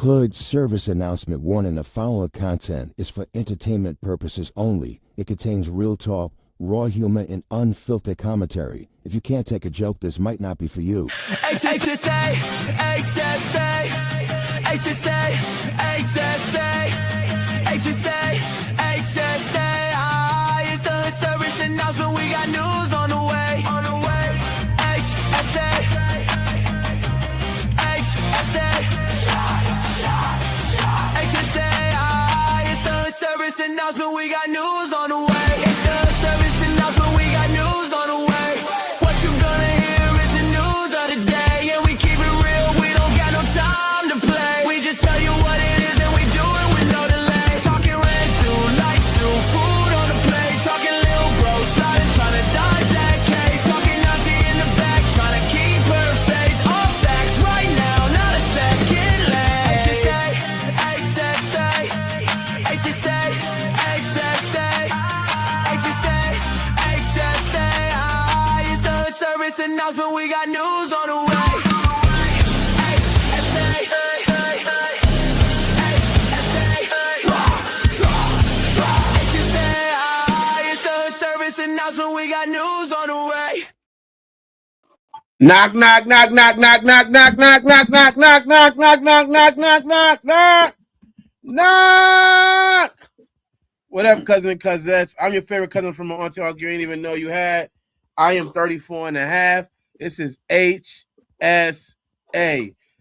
Hood service announcement warning: the following content is for entertainment purposes only. It contains real talk, raw humor, and unfiltered commentary. If you can't take a joke, this might not be for you. HSA, HSA, HSA, HSA, HSA, HSA. It's the hood service announcement. We got news on the way. HSA, HSA, HSA. It's the hood service announcement. We got news on the way. It's the hood service announcement. We got news on the way. What you gonna hear is the news of the day, and we keep it real. We don't got no time to play. We just tell you what it is, and we do it with no delay. Talking red through lights through food on the plate. Talking little bro sliding, trying to dodge that case. Talking Nazi in the back, trying to keep her faith. All facts right now, not a second late. HSA, HSA, HSA, HSA, HSA, HSA. It's the hood service announcement. We got news on the way. HSA, it's the hood service announcement. We got news on the way. Knock, knock, knock, knock, knock, knock, knock, knock, knock, knock, knock, knock, knock, knock, knock, knock, knock, knock, knock. What up, cousin and cousettes? I'm your favorite cousin from my auntie uncle you ain't even know you had. I am 34 and a half. This is HSA.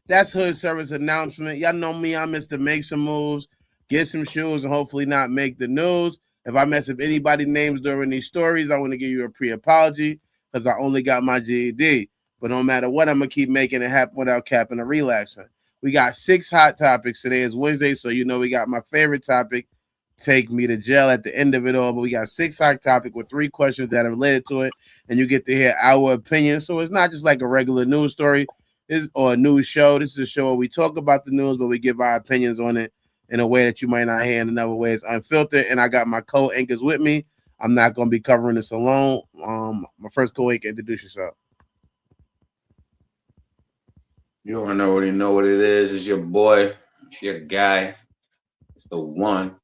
That's hood service announcement. Y'all know me. I'm Mr. Make Some Moves, get some shoes, and hopefully not make the news. If I mess up anybody's names during these stories, I want to give you a pre-apology because I only got my GED. But no matter what, I'm going to keep making it happen without capping or relaxing. We got 6 hot topics. Today is Wednesday, so you know we got my favorite topic, take me to jail, at the end of it all. But we got 6 hot topics with 3 questions that are related to it, and you get to hear our opinion. So it's not just like a regular news story or a news show. This is a show where we talk about the news, but we give our opinions on it in a way that you might not hear in another way. It's unfiltered, and I got my co-anchors with me. I'm not going to be covering this alone. My first co-anchor, introduce yourself. You already know what it is. It's your boy. It's your guy. It's the one,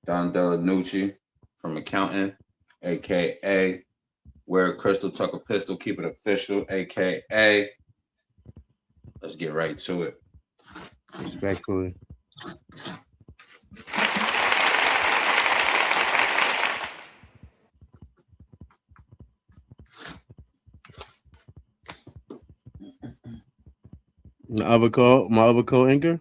Don Delanucci from Accounting, a.k.a. Wear a Crystal, Tuck a Pistol, Keep It Official, a.k.a. Let's get right to it. Respectfully. My other co-anchor.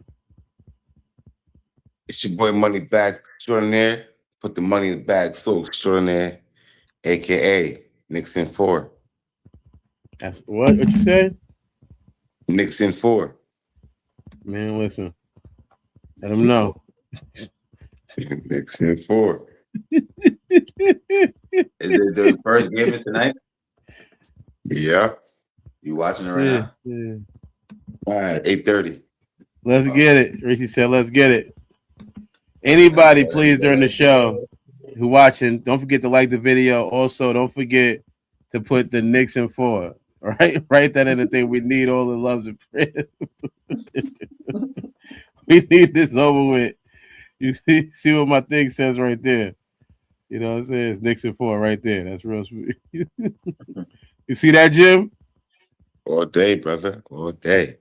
It's your boy Money Bags Extraordinaire. Put the money in the bag so extraordinaire, aka Nixon 4. That's what you said? Nixon 4. Man, listen. Let them know. Nixon 4. Is it the first game is tonight? Yeah. You watching it right now? Yeah. All right, 8:30. Let's get it. Rishi said, let's get it. Anybody, please, during the show who watching, don't forget to like the video. Also, don't forget to put the Nixon 4. All right? Write that in the thing. We need all the loves and prayers. We need this over with. You see what my thing says right there. You know what I'm saying? It's Nixon 4 right there. That's real sweet. You see that, Jim? All day, brother. All day.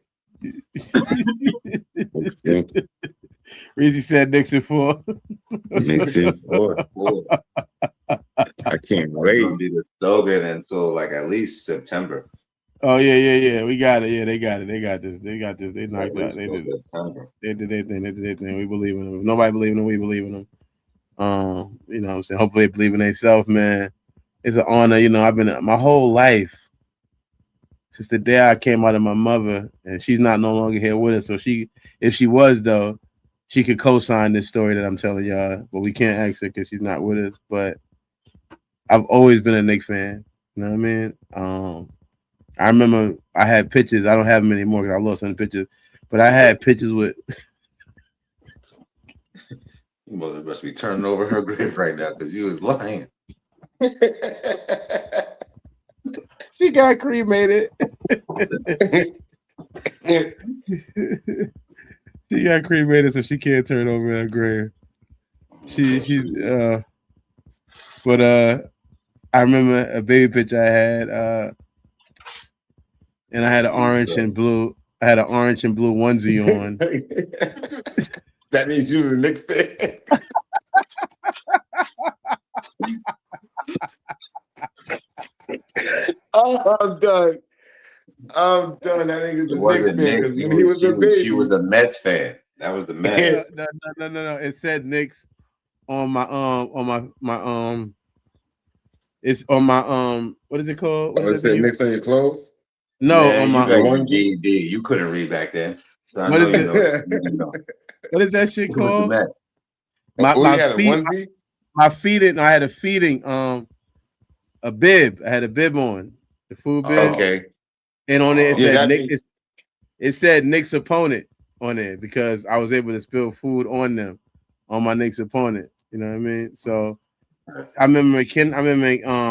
Reezy said Nixon 4. Nixon 4. I can't wait. It'll be the slogan until like at least September. Oh yeah. We got it. Yeah, they got it. They got this. They knocked out. They did it. They did their thing. They did their thing. We believe in them. If nobody believe in them, we believe in them. You know what I'm saying? Hopefully they believe in themselves, man. It's an honor. You know, I've been my whole life since the day I came out of my mother, and she's not no longer here with us. So if she was though, she could co-sign this story that I'm telling y'all, but we can't ask her because she's not with us. But I've always been a Knicks fan. You know what I mean? I remember I had pictures. I don't have them anymore because I lost some pictures. But I had pictures with. Your mother must be turning over her grave right now because you was lying. She got cremated. She got cremated, so she can't turn over in her grave. But I remember a baby picture I had, and I had an orange and blue. I had an orange and blue onesie on. That means you was a Knicks fan. Oh, I'm done. I'm done. That nigga's a Knicks fan because when he was a baby, she was a Mets fan. That was the Mets. No. It said Knicks on my it's on my what is it called? What it said Knicks on your clothes. No, man, on my GD. You couldn't read back then. So what is it? Know. What is that shit called? My feet. My feeding. I had a feeding. A bib. I had a bib on the food bib. Okay. And on it, it said Knicks opponent on it because I was able to spill food on them, on my Knicks opponent. You know what I mean? So I remember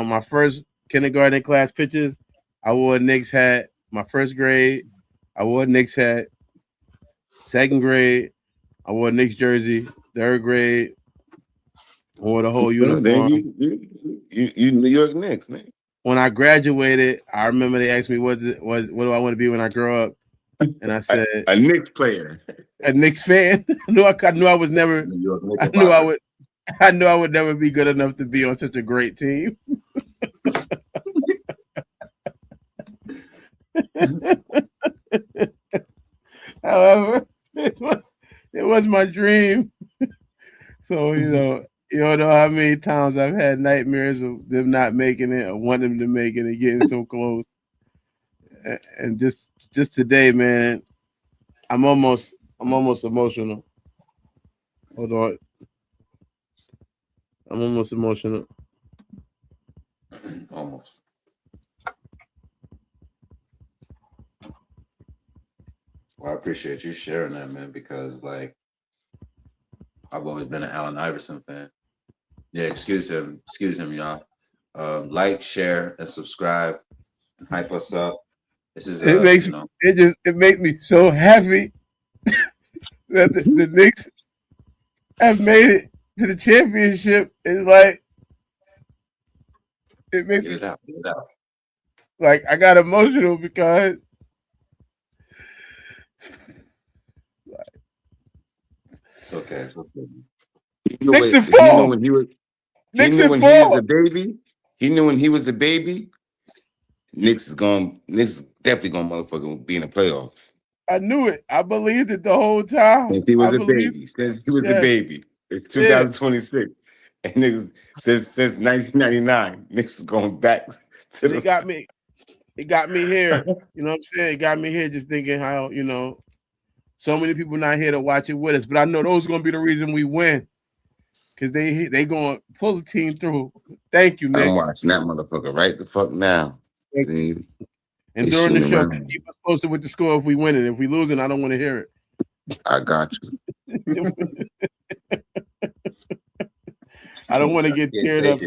my first kindergarten class pictures. I wore a Knicks hat. My first grade, I wore a Knicks hat. Second grade, I wore a Knicks jersey. Third grade, I wore the whole uniform. You New York Knicks, man. When I graduated, I remember they asked me what do I want to be when I grow up, and I said a Knicks player, a Knicks fan. I knew I was never. I knew I would never be good enough to be on such a great team. However, it was my dream. So you don't know how many times I've had nightmares of them not making it or wanting them to make it and getting so close. And just today, man, I'm almost emotional. Hold on. I'm almost emotional. Almost. Well, I appreciate you sharing that, man, because like I've always been an Allen Iverson fan. Yeah, excuse him, y'all. Like, share, and subscribe. Hype us up. This is it makes me so happy that the Knicks have made it to the championship. It's like it makes get it out. Like I got emotional because it's okay. Knicks and four. When he was a baby. He knew when he was a baby. Knicks definitely gonna motherfucking be in the playoffs. I knew it. I believed it the whole time. Since he was a baby. It's 2026. And niggas since 1999, Knicks is going back to It got me here. You know what I'm saying? It got me here just thinking how, so many people not here to watch it with us. But I know those are gonna be the reason we win. Because they gonna pull the team through. Thank you, Knicks. I'm watching that motherfucker right the fuck now. And during the show, keep us posted with the score if we win it. If we losing, I don't want to hear it. I got you. I don't want to get teared up.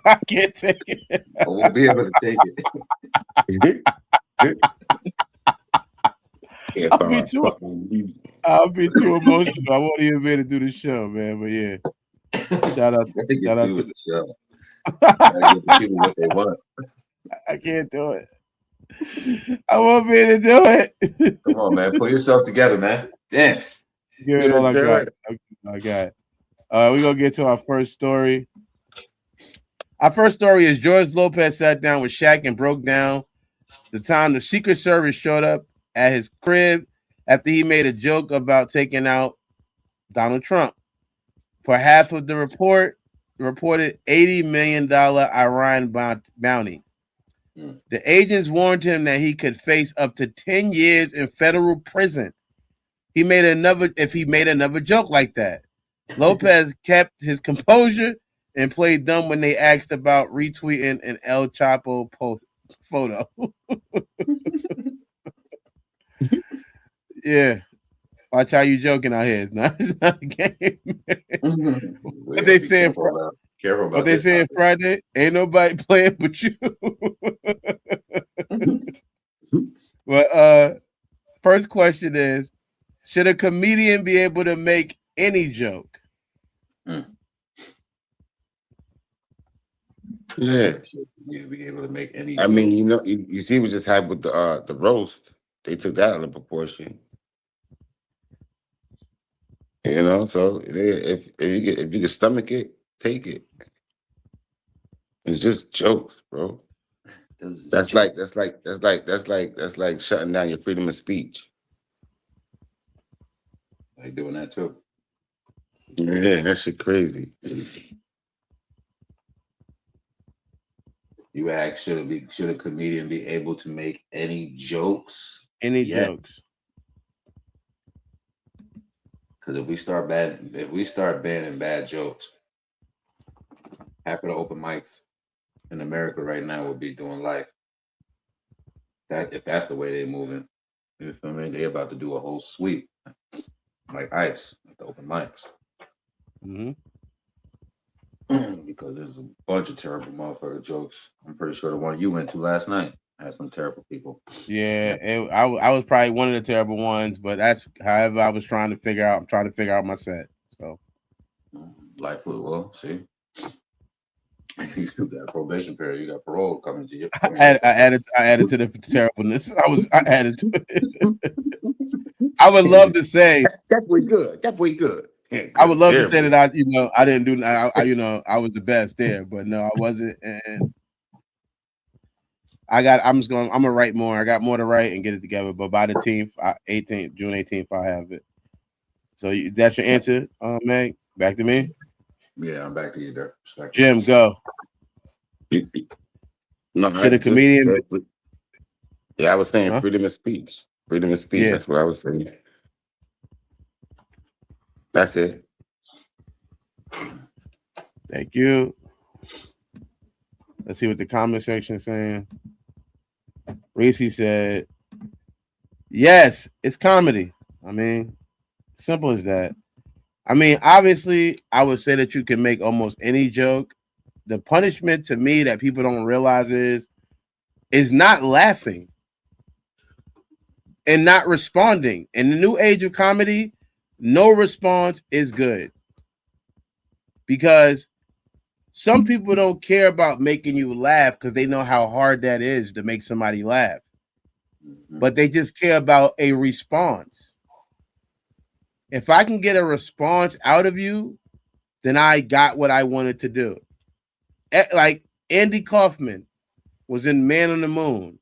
I can't take it. I won't be able to take it. I'll be too emotional. I won't even be able to do the show, man. But yeah, shout out to the show. Give the people what they want. I can't do it. I won't be able to do it. Come on, man. Pull yourself together, man. Damn. Give it all I got. I got it. We're going to get to our first story. Our first story is George Lopez sat down with Shaq and broke down the time the Secret Service showed up at his crib after he made a joke about taking out Donald Trump. For half of the reported $80 million Iranian bounty. The agents warned him that he could face up to 10 years in federal prison. If he made another joke like that. Lopez kept his composure and played dumb when they asked about retweeting an El Chapo photo. Yeah. Watch how you joking out here. It's not a game. What they saying? Careful about what they saying Friday? Ain't nobody playing but you. But first question is, Should a comedian be able to make any joke? Yeah. Should be able to make any I joke. mean, you see what just happened with the roast. They took that out of proportion. So if you can stomach it, take it. It's just jokes, bro. That's like shutting down your freedom of speech. Like doing that too. Yeah, that shit crazy. You ask, should a comedian be able to make any jokes? Any jokes? Because if we start banning bad jokes, half of the open mics in America right now would be doing life. If that's the way they're moving, you feel me? They're about to do a whole sweep, like ice at the open mics. Mm-hmm. Because there's a bunch of terrible motherfucker jokes. I'm pretty sure the one you went to last night had some terrible people. Yeah, I was probably one of the terrible ones, but that's however I was trying to figure out. I'm trying to figure out my set. So life was well. See, you got probation period. You got parole coming to you. I added to the terribleness. I added to it. I would love to say that boy good. That boy good. Yeah, I would love to say that I didn't do. I was the best there, but no, I wasn't. And I'm gonna write more. I got more to write and get it together. But by the June 18th, I'll have it. So that's your answer, Meg. Back to me. Yeah, I'm back to you there. Jim, go. No, should a comedian? Yeah, I was saying freedom of speech. Freedom of speech. Yeah. That's what I was saying. That's it. Thank you. Let's see what the comment section is saying. Reese said, yes, it's comedy. I mean, simple as that. I mean, obviously, I would say that you can make almost any joke. The punishment to me that people don't realize is not laughing and not responding. In the new age of comedy, no response is good. Because some people don't care about making you laugh because they know how hard that is to make somebody laugh. But they just care about a response. If I can get a response out of you, then I got what I wanted to do. Like Andy Kaufman was in Man on the Moon.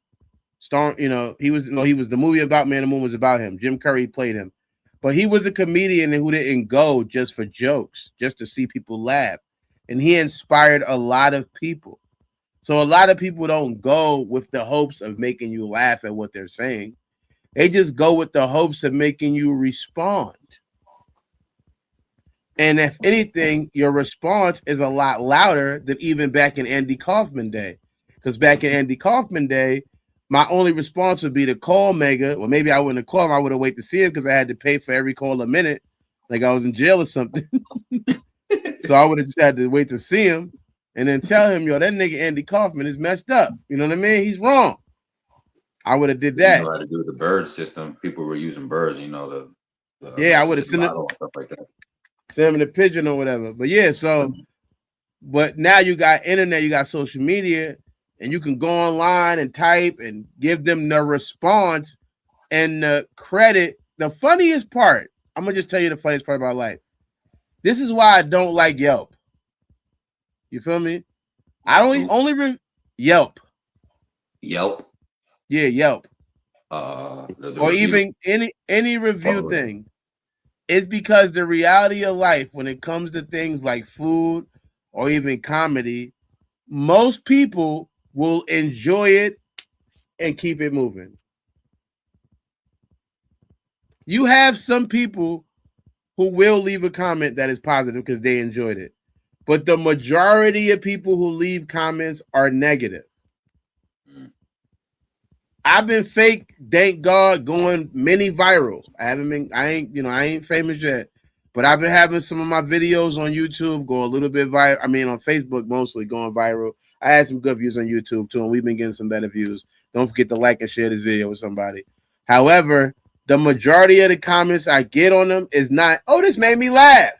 He was the movie about Man on the Moon was about him. Jim Curry played him. But he was a comedian who didn't go just for jokes, just to see people laugh. And he inspired a lot of people. So a lot of people don't go with the hopes of making you laugh at what they're saying. They just go with the hopes of making you respond. And if anything, your response is a lot louder than even back in Andy Kaufman day. Because back in Andy Kaufman day, my only response would be to call Mega. Well, maybe I wouldn't have called him. I would have waited to see him because I had to pay for every call a minute, like I was in jail or something. So I would have just had to wait to see him and then tell him, yo, that nigga Andy Kaufman is messed up. You know what I mean? He's wrong. I would have did that. You know how to do the bird system. People were using birds, I would have sent it, stuff like that. Send him the pigeon or whatever. But yeah, so, but now you got internet, you got social media, and you can go online and type and give them the response and the credit. The funniest part, I'm going to just tell you the funniest part about life. This is why I don't like Yelp. You feel me? I don't only Yelp. Yelp? Yeah, Yelp. Or even any review thing. It's because the reality of life, when it comes to things like food or even comedy, most people will enjoy it and keep it moving. You have some people who will leave a comment that is positive because they enjoyed it. But the majority of people who leave comments are negative. I've been fake, thank God, going mini viral. I ain't famous yet, but I've been having some of my videos on YouTube go a little bit viral. I mean, on Facebook mostly going viral. I had some good views on YouTube too, and we've been getting some better views. Don't forget to like and share this video with somebody. However, the majority of the comments I get on them is not, oh, this made me laugh.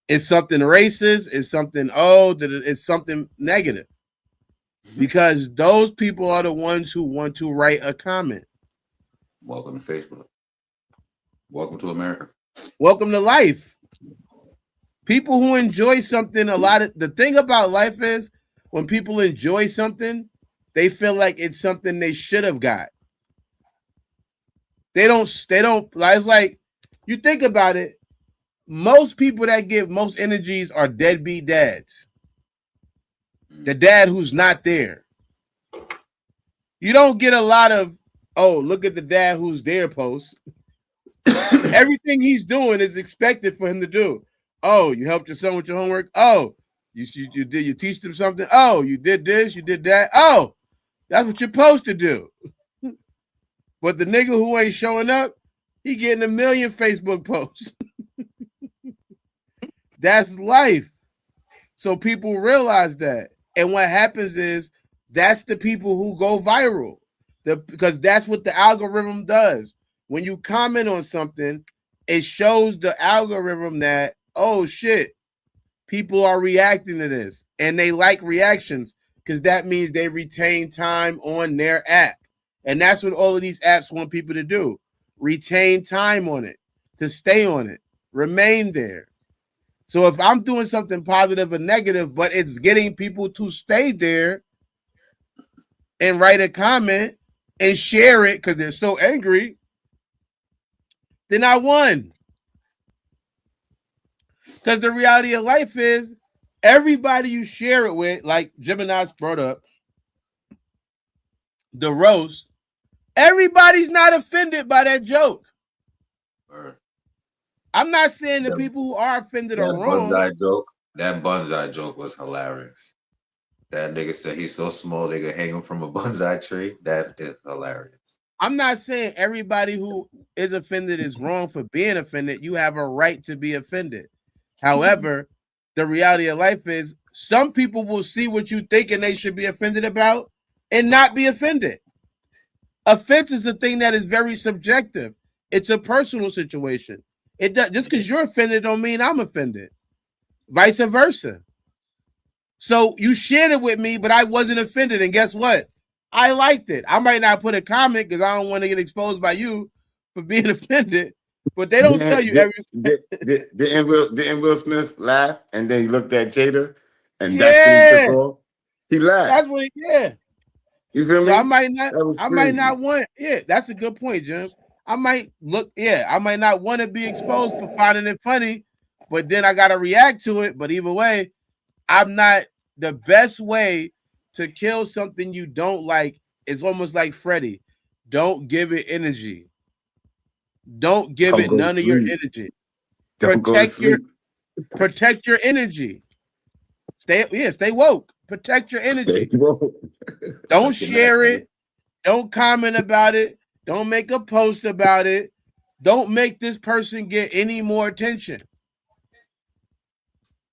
It's something racist. It's something, it's something negative. Because those people are the ones who want to write a comment. Welcome to Facebook. Welcome to America. Welcome to life. People who enjoy something, the thing about life is when people enjoy something, they feel like it's something they should have got. They don't, it's like, you think about it, most people that give most energies are deadbeat dads. The dad who's not there. You don't get a lot of, oh, look at the dad who's there posts. Everything he's doing is expected for him to do. Oh, you helped your son with your homework? Oh, you teach them something? Oh, you did this, you did that? Oh, that's what you're supposed to do. But the nigga who ain't showing up, he getting 1 million Facebook posts. That's life. So people realize that. And what happens is that's the people who go viral. Because that's what the algorithm does. When you comment on something, it shows the algorithm that, oh shit, people are reacting to this. And they like reactions because that means they retain time on their app. And that's what all of these apps want people to do. Retain time on it, to stay on it, remain there. So if I'm doing something positive or negative, but it's getting people to stay there and write a comment and share it because they're so angry, then I won. Because the reality of life is everybody you share it with, like Gemini's brought up, the roast, everybody's not offended by that joke. I'm not saying the people who are offended are wrong. That bonsai joke was hilarious. That nigga said he's so small they could hang him from a bonsai tree. That's hilarious. I'm not saying everybody who is offended is wrong for being offended. You have a right to be offended. However, the reality of life is some people will see what you think and they should be offended about and not be offended. Offense is a thing that is very subjective. It's a personal situation. Just because you're offended don't mean I'm offended. Vice versa. So you shared it with me, but I wasn't offended. And guess what? I liked it. I might not put a comment because I don't want to get exposed by you for being offended. But they don't tell you everything. Didn't Will Smith laugh and then he looked at Jada and that's when he took off? He laughed. That's what You feel me? I might not want, that's a good point, Jim. I might not want to be exposed for finding it funny, but then I gotta react to it. But either way, I'm not the best way to kill something you don't like. It's almost like Freddie. Don't give it energy. Don't give it none of your energy. Protect your energy. Stay woke. Protect your energy. Don't share it. Don't comment about it. Don't make a post about it. Don't make this person get any more attention.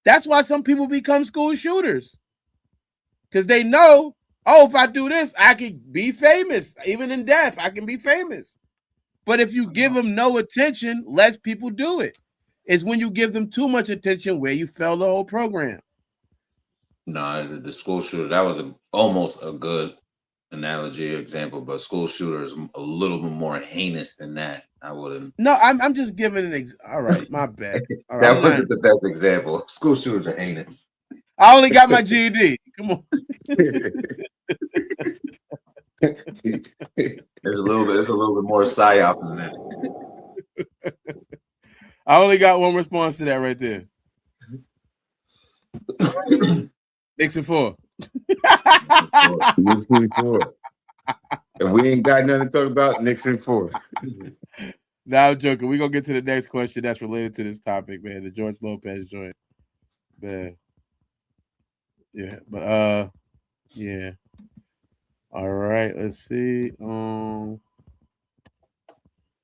That's why some people become school shooters. Because they know, if I do this, I can be famous. Even in death, I can be famous. But if you give them no attention, less people do it. It's when you give them too much attention where you fail the whole program. No, the school shooter, that was almost a good analogy example, but school shooter is a little bit more heinous than that. I wouldn't. No, I'm just giving an all right, my bad. All right, that wasn't the best example. School shooters are heinous. I only got my GED. Come on. It's a little bit more psyop than that. I only got one response to that right there. Nixon 4. Nixon 4. If we ain't got nothing to talk about, Nixon 4. Now I'm joking. We're gonna get to the next question that's related to this topic, man. The George Lopez joint. Man. Yeah, but yeah. All right, let's see.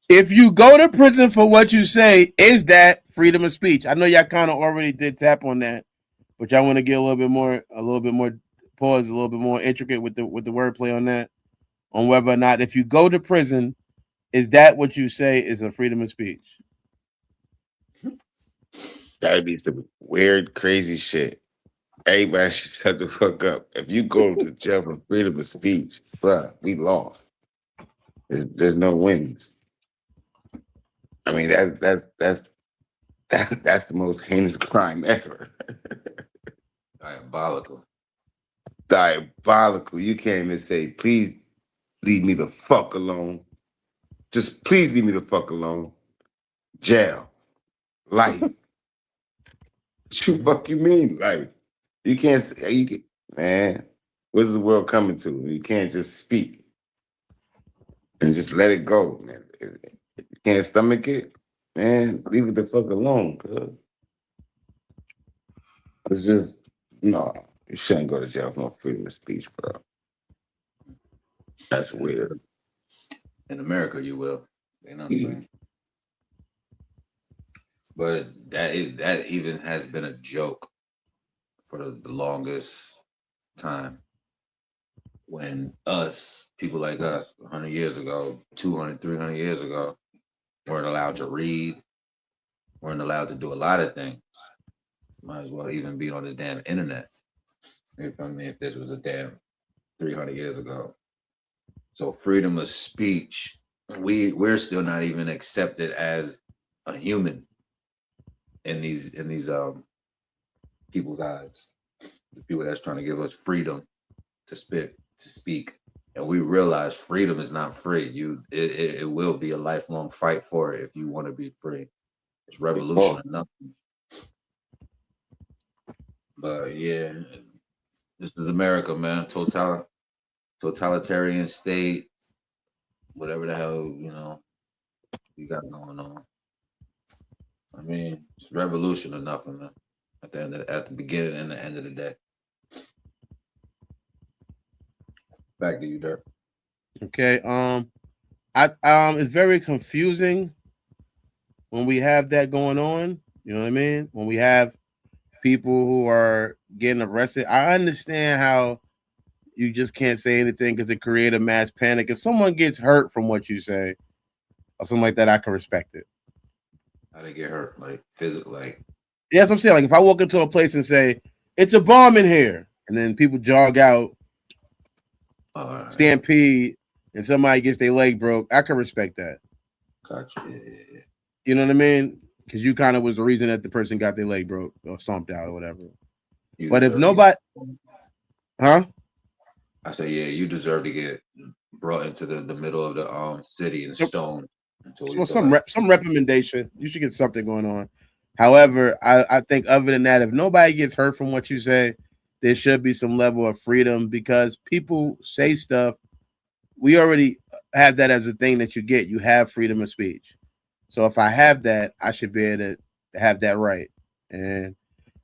If you go to prison for what you say, is that freedom of speech? I know y'all kind of already did tap on that, but y'all want to get a little bit more pause, a little bit more intricate with the wordplay on that, on whether or not if you go to prison Is that what you say is a freedom of speech? That would be some weird, crazy shit. Everybody should shut the fuck up. If you go to jail for freedom of speech, bruh, we lost. There's no wins. I mean, that's the most heinous crime ever. Diabolical. Diabolical. You can't even say, please leave me the fuck alone. Just please leave me the fuck alone. Jail. Life. What you fuck you mean? Like, you can't say, man, where's the world coming to? You can't just speak and just let it go, man. If you can't stomach it, man, leave it the fuck alone, cuz. It's just, no, you shouldn't go to jail for no freedom of speech, bro. That's weird. In America, you will. You know what I'm saying? But that even has been a joke for the longest time. When people like us, 100 years ago, 200, 300 years ago, weren't allowed to read, weren't allowed to do a lot of things. Might as well even be on this damn internet. You feel me? If this was a damn 300 years ago. So freedom of speech, we're still not even accepted as a human in these people's eyes. The people that's trying to give us freedom to speak. And we realize freedom is not free. It will be a lifelong fight for it if you want to be free. It's revolution or nothing. But yeah, this is America, man. Totalitarian state, whatever the hell, you got going on. I mean, it's revolution or nothing, man. At the beginning and the end of the day. Back to you, Dirk. Okay. It's very confusing when we have that going on. You know what I mean? When we have people who are getting arrested, I understand how you just can't say anything because it creates a mass panic. If someone gets hurt from what you say or something like that, I can respect it. How they get hurt? Like physical, like. Yes, I'm saying, like if I walk into a place and say it's a bomb in here, and then people jog out, stampede, and somebody gets their leg broke, I can respect that. Gotcha. Yeah. You know what I mean? Because you kind of was the reason that the person got their leg broke or stomped out or whatever. But if nobody, huh? I say, yeah, you deserve to get brought into the middle of the city and stoned. Well, some recommendation. You should get something going on. However, I think other than that, if nobody gets hurt from what you say, there should be some level of freedom because people say stuff. We already have that as a thing that you get. You have freedom of speech. So if I have that, I should be able to have that right. And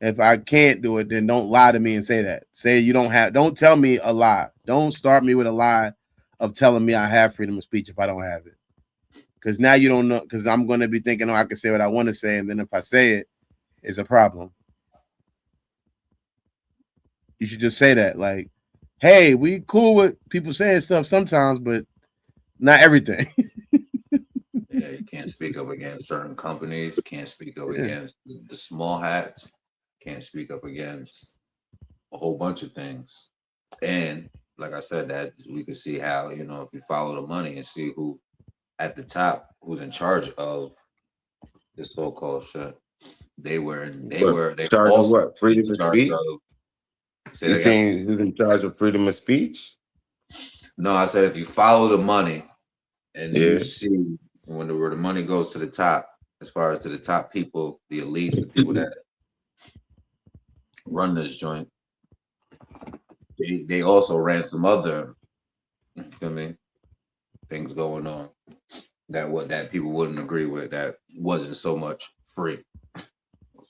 if I can't do it, then don't lie to me and say that. Say you don't tell me a lie. Don't start me with a lie of telling me I have freedom of speech if I don't have it. Because now you don't know, because I'm going to be thinking, I can say what I want to say. And then if I say it, it's a problem. You should just say that. Like, hey, we cool with people saying stuff sometimes, but not everything. Yeah, you can't speak up against certain companies. Can't speak up against the small hats. Can't speak up against a whole bunch of things. And like I said, that we can see how, if you follow the money and see who at the top, who's in charge of this so-called shit. They also what? Freedom of speech? You're saying who's in charge of freedom of speech? No, I said if you follow the money and you see where the money goes to the top, as far as to the top people, the elites, the people that run this joint, they also ran some other, you feel me, things going on that people wouldn't agree with, that wasn't so much free.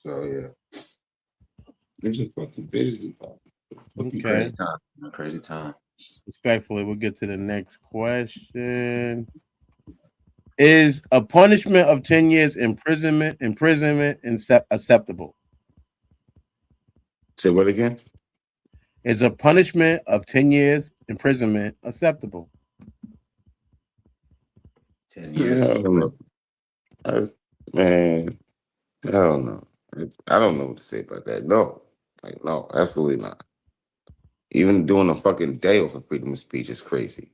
So yeah, it's just fucking busy. Okay, crazy time. Respectfully, we'll get to the next question. Is a punishment of 10 years imprisonment acceptable? Say what again? Is a punishment of 10 years imprisonment acceptable? 10 years is quick. Man, hell no. I don't know what to say about that. No. Like, no, absolutely not. Even doing a fucking day off of freedom of speech is crazy.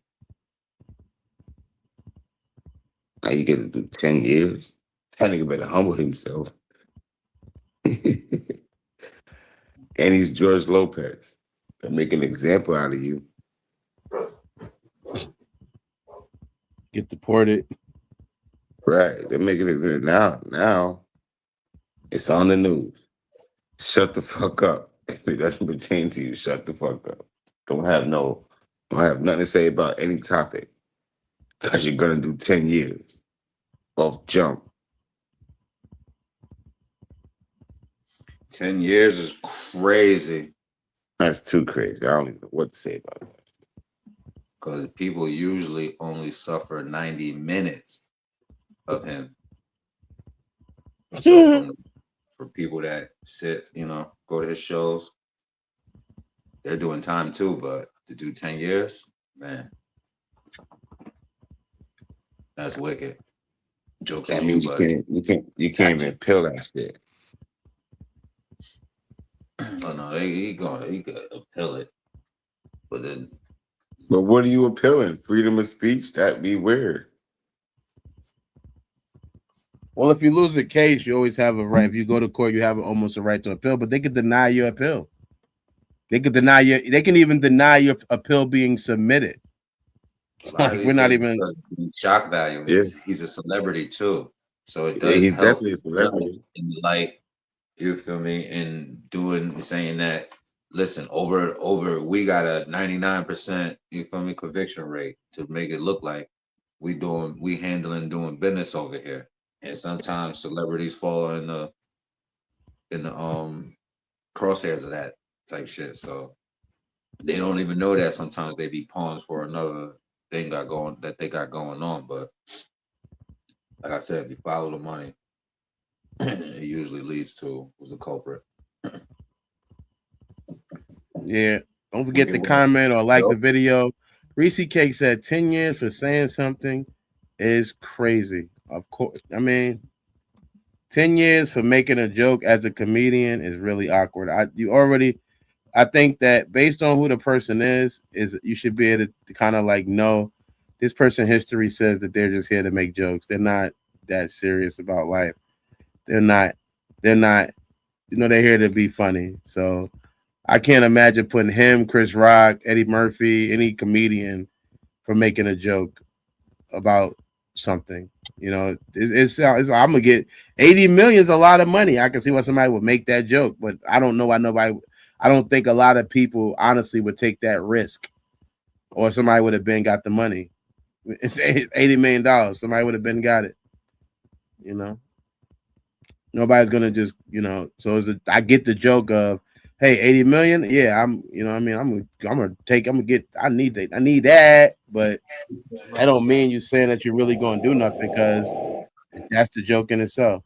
Now you get to do 10 years? That nigga better humble himself. And he's George Lopez. They make an example out of you. Get deported. Right. They're making it now. It's on the news. Shut the fuck up. If it doesn't pertain to you, shut the fuck up. Don't have nothing to say about any topic. Because you're gonna do 10 years off jump. 10 years is crazy. That's too crazy. I don't even know what to say about that. Because people usually only suffer 90 minutes of him. So for people that sit, go to his shows, they're doing time too, but to do 10 years, man, that's wicked. Jokes That on means you, but you can't even appeal that shit. oh no, he could appeal it. But then But what are you appealing? Freedom of speech? That'd be weird. Well, if you lose a case, you always have a right. If you go to court, you have almost a right to appeal, but they could deny your appeal. They can even deny your appeal being submitted. Like, we're not even shock value. Yeah. He's a celebrity too. So it Yeah, does he's help definitely a celebrity. in light, you feel me, and saying that, listen, over we got a 99%, you feel me, conviction rate to make it look like we handling doing business over here. And sometimes celebrities fall in the crosshairs of that type shit. So they don't even know that sometimes they be pawns for another thing that they got going on. But like I said, if you follow the money, it usually leads to the culprit. Yeah. Don't forget to comment or like the video. Reese Cake said 10 years for saying something is crazy. Of course. I mean, 10 years for making a joke as a comedian is really awkward. I think that based on who the person is you should be able to kind of like know this person history says that they're just here to make jokes. They're not that serious about life. They're not, they're here to be funny. So I can't imagine putting him, Chris Rock, Eddie Murphy, any comedian for making a joke about something. It's I'm gonna get 80 million is a lot of money. I can see why somebody would make that joke, but I don't know why nobody. I don't think a lot of people honestly would take that risk, or somebody would have been got the money. It's $80 million. Somebody would have been got it. Nobody's gonna just So I get the joke of, hey, 80 million. Yeah, I'm gonna get. I need that, but that don't mean you saying that you're really gonna do nothing, because that's the joke in itself.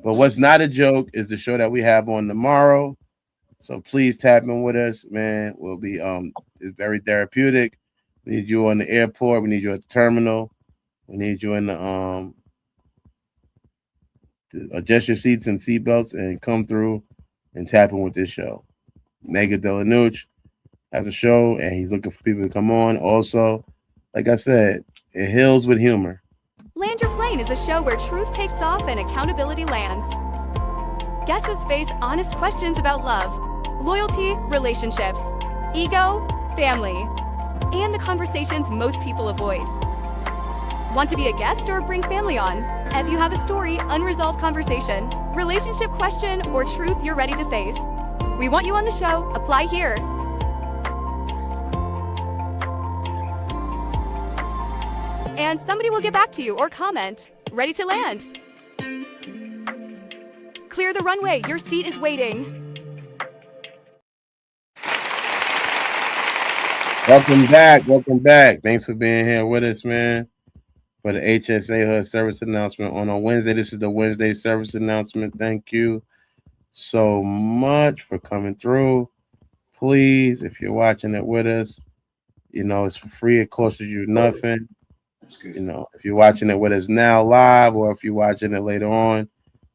But what's not a joke is the show that we have on tomorrow. So please tap in with us, man. We'll be it's very therapeutic. We need you on the airport. We need you at the terminal. We need you in the to adjust your seats and seatbelts and come through and tap in with this show. Mega Delanucci has a show and he's looking for people to come on. Also, like I said, it heals with humor. Land Your Plane is a show where truth takes off and accountability lands. Guests face honest questions about love, loyalty, relationships, ego, family, and the conversations most people avoid. Want to be a guest or bring family on? If you have a story, unresolved conversation, relationship question, or truth you're ready to face, we want you on the show. Apply here. And somebody will get back to you or comment. Ready to land. Clear the runway. Your seat is waiting. Welcome back. Thanks for being here with us, man. For the HSA Hood service announcement on a Wednesday. This is the Wednesday service announcement. Thank you so much for coming through. Please, if you're watching it with us, it's for free. It costs you nothing. You know, if you're watching it with us now live, or if you're watching it later on,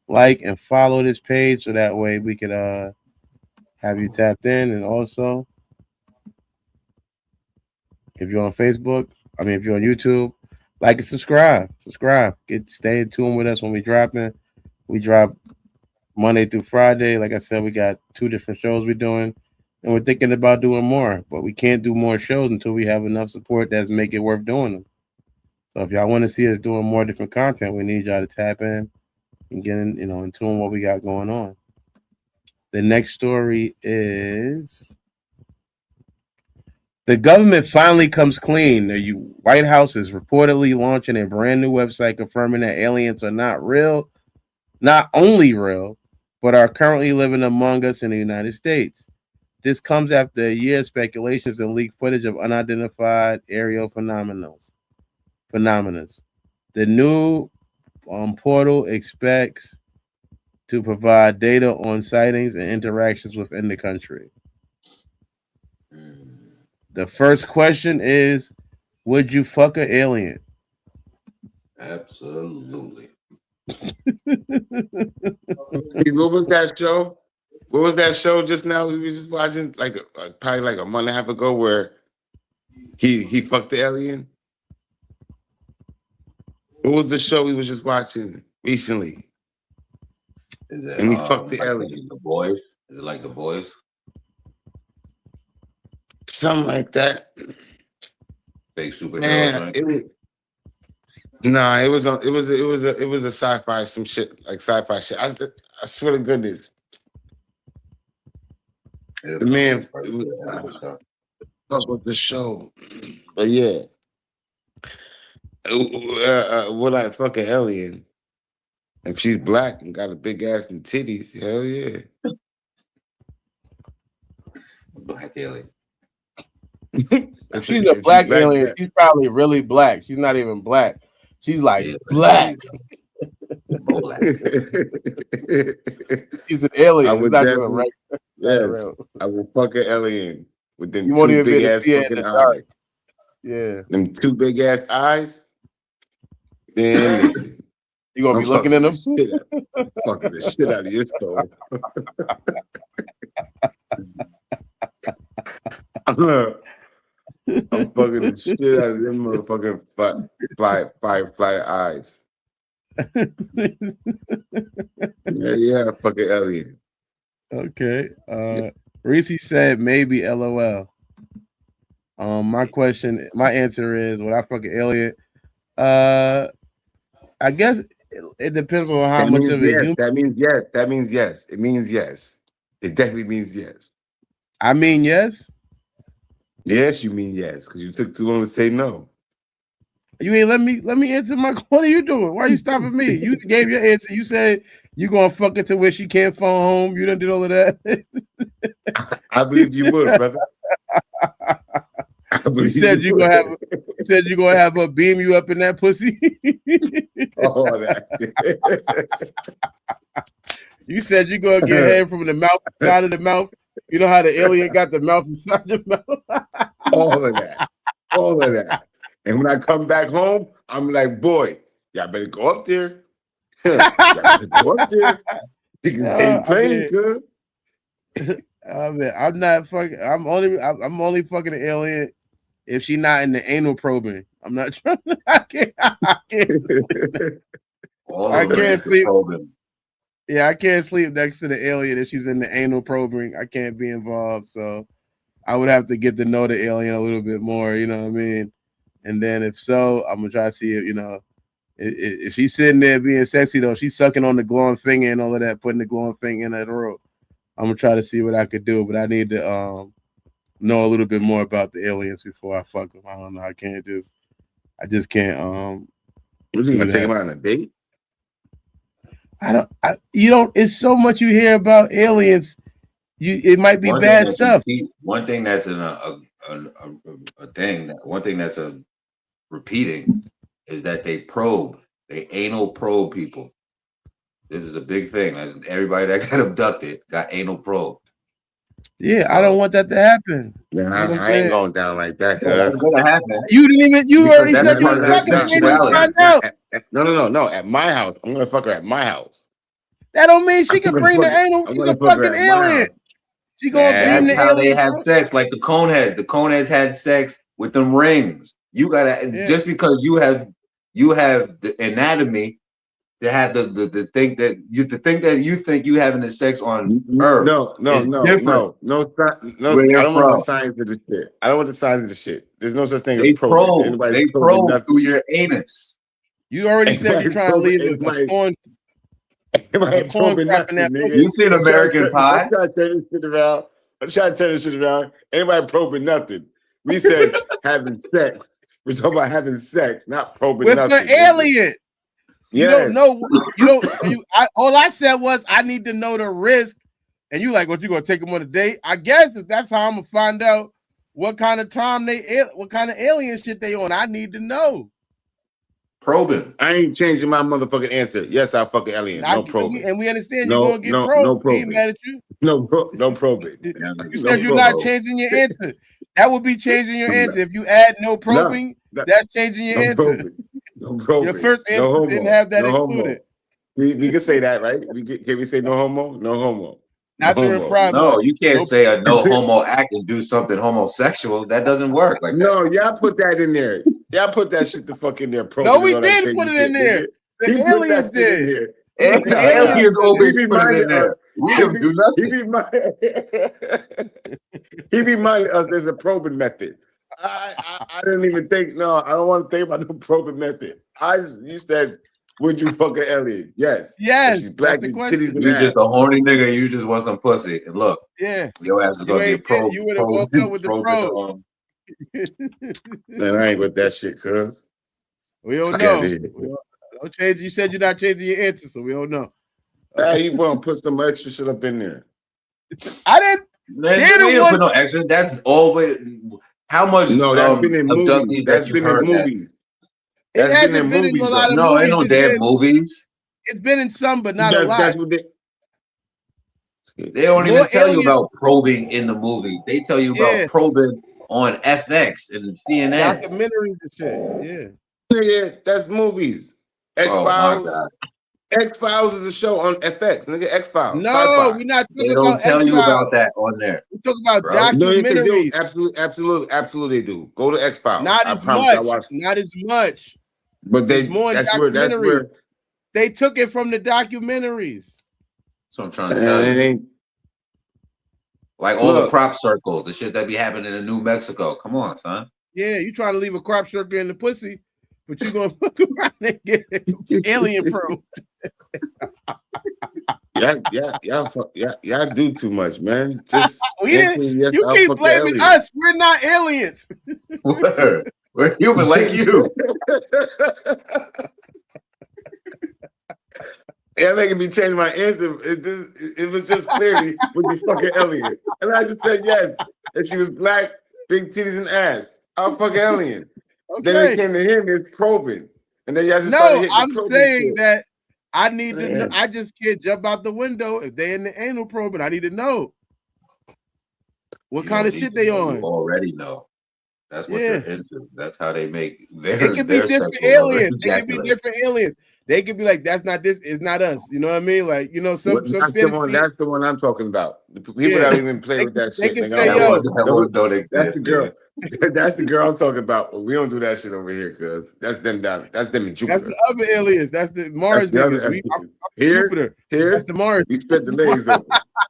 like and follow this page so that way we could have you tapped in. And also, if you're on Facebook, if you're on YouTube, like and subscribe. Stay in tune with us when we drop in. We drop Monday through Friday. Like I said, we got 2 different shows we're doing, and we're thinking about doing more, but we can't do more shows until we have enough support that's make it worth doing them. So if y'all want to see us doing more different content, we need y'all to tap in and get in, in tune what we got going on. The next story is the government finally comes clean. The White House is reportedly launching a brand new website confirming that aliens are not only real, but are currently living among us in the United States. This comes after a year of speculations and leaked footage of unidentified aerial phenomena. The new portal expects to provide data on sightings and interactions within the country. The first question is, would you fuck an alien? Absolutely. What was that show? What was that show just now we were just watching? Probably like a month and a half ago, where he fucked the alien. What was the show we was just watching recently? And he fucked the alien. The Boys? Is it like The Boys? Something like that. Fake superheroes. It was a sci-fi, some shit like sci-fi shit. I swear to goodness. The man fuck with the show. But yeah. Would I fuck an alien? If she's black and got a big ass and titties, hell yeah. Black alien. If she's a black alien, she's probably really black. She's not even black. She's like black. She's an alien. I would not just a regular. Yes, I will fuck an alien with them You won't 2 even be big able to ass see it in fucking the eyes. dark. Yeah. Them 2 big ass eyes. Man, listen. You gonna be looking in them? Fucking the shit out of your soul. I'm fucking the shit out of them motherfucking fly eyes. yeah, fucking alien. Okay. Reese said maybe LOL. My answer is, would I fuck an alien? I guess it depends on how much of it. That means yes. That means yes. It means yes. It definitely means yes. I mean yes. Yes, you mean yes, because you took too long to say no. You ain't let me answer my. What are you doing? Why are you stopping me? You gave your answer. You said you gonna fuck it to where she can't phone home. You done did all of that. I believe you would, brother. You said you gonna have her beam you up in that pussy. Oh, that. You said you gonna get head from the mouth, side of the mouth. You know how the alien got the mouth inside the mouth. All of that. And when I come back home, I'm like, boy, y'all better go up there. Niggas ain't playing good. I'm not fucking. I'm only fucking an alien if she not in the anal probing. I'm not trying. I can't sleep. Yeah, I can't sleep next to the alien if she's in the anal probing. I can't be involved. So I would have to get to know the alien a little bit more. You know what I mean? And then if so, I'm gonna try to see if if she's sitting there being sexy though, she's sucking on the glowing finger and all of that, putting the glowing finger in her throat. I'm gonna try to see what I could do, but I need to know a little bit more about the aliens before I fuck them. I don't know. I just can't. You gonna take them out on a date? It's so much you hear about aliens. It might be bad stuff. One thing that's repeating is that they anal probe people. This is a big thing. Everybody that got abducted got anal probed. Yeah, So, I don't want that to happen. Yeah, You know what I'm I ain't saying? going down like that. yeah, that's gonna happen. You didn't even. You Because already that's said you part was of their fucking. You ain't even sexuality. find out. No. At my house, I'm gonna fuck her at my house. That don't mean she I'm can gonna bring the fuck- anal. I'm She's gonna a fuck her fucking at my alien. house. She gonna deem That's the how they alien. have sex, like the coneheads. The coneheads had sex with them rings. You gotta Yeah. just because you have the anatomy to have the thing that you think you having the sex on Earth. No. It's different where I they're don't want the from. science of the shit. I don't want the science of the shit. There's no such thing as They probing. probe. Anybody's They probing probe through nothing. your anus. You already said you're trying to leave a corn Anybody probing crap in that nothing, pussy. nigga. You seen American Pie? Let's try to turn this shit around. Let's try to turn this shit around. Anybody probing nothing. We said having sex. We're talking about having sex, not probing With nothing. an alien. You Yes. don't know. You don't. All I said was I need to know the risk. And you like, what, you gonna take them on a date? I guess if that's how I'm gonna find out what kind of alien shit they on. I need to know. Probing. I ain't changing my motherfucking answer. Yes, I'll fuck an alien. No probing. And we understand No, you're gonna get no, probed. no We probing. ain't mad at you. No probing. You No said you're not probing. changing your answer. That would be changing your answer. If you add no probing, that's changing your answer. Probing. No probing. Your first answer no homo. didn't have that no included. Homo. We can say that, right? Can we say no homo? No homo. Not no during homo. Pride No, Month. you can't Nope. say a no homo act and do something homosexual. That doesn't work like that. No, y'all put that in there. Y'all put that shit the fuck in there. No, we didn't put it in there. The aliens did. The aliens always put it in there. We didn't do nothing. He reminded us there's a probing method. I didn't even think. No, I don't want to think about the probing method. You said, would you fuck an alien? Yes. Yes. She's black That's the with question. titties and You ass. just a horny nigga. You just want some pussy. And look, Yeah. your ass is gonna get probed. You would have woke up with the probe. Man, I ain't with that shit, cuz. We don't Fuck know. outta here. Don't change. You said you're not changing your answer, so we don't know. You want to put some extra shit up in there. I didn't. Man, we didn't put no extra. That's always how much. No, that's been in movies. That's been in movies. It hasn't been in a lot of movies. No, ain't no damn movies. It's been in some, but not a lot. That's what they don't even tell you about probing in the movie. They tell you about probing on FX and CNN. Documentaries and shit. Yeah, that's movies. X-Files. X-Files is a show on FX. Nigga, X-Files. No, sci-fi. we're not They talking don't about tell X-Files. you about that on there. We talk about documentaries. No, they do. Absolutely, they do. Go to X-Files. Not as much. Not as much. But there's more in documentaries. They took it from the documentaries. That's what I'm trying to tell you. Like all the crop circles, the shit that be happening in New Mexico. Come on, son. Yeah, you trying to leave a crop circle in the pussy, but you gonna fuck around and get alien probe. Y'all do too much, man. Just you keep blaming us. We're not aliens. We're human like you. Yeah, making me change my answer. It was just clearly would you fucking alien, and I just said yes. And she was black, big titties and ass. I'll fuck alien. Okay. Then it came to him. It's probing, and then y'all just started hitting I'm the probing saying shit. that I need to know. I just can't jump out the window if they in the anal probing. I need to know what kind of shit they on. You already know. That's what they're into. That's how they make their. It could be different aliens. They could be different aliens. They could be like, that's not this. It's not us. You know what I mean? Like, you know, some that's the one I'm talking about. The people that don't even play with that shit. They can say, yo, that's the girl. That's the girl I'm talking about. But we don't do that shit over here, cuz that's them down. That's them in Jupiter. That's the other aliens. That's the Mars niggas. Here, that's the Mars. We split the legs over.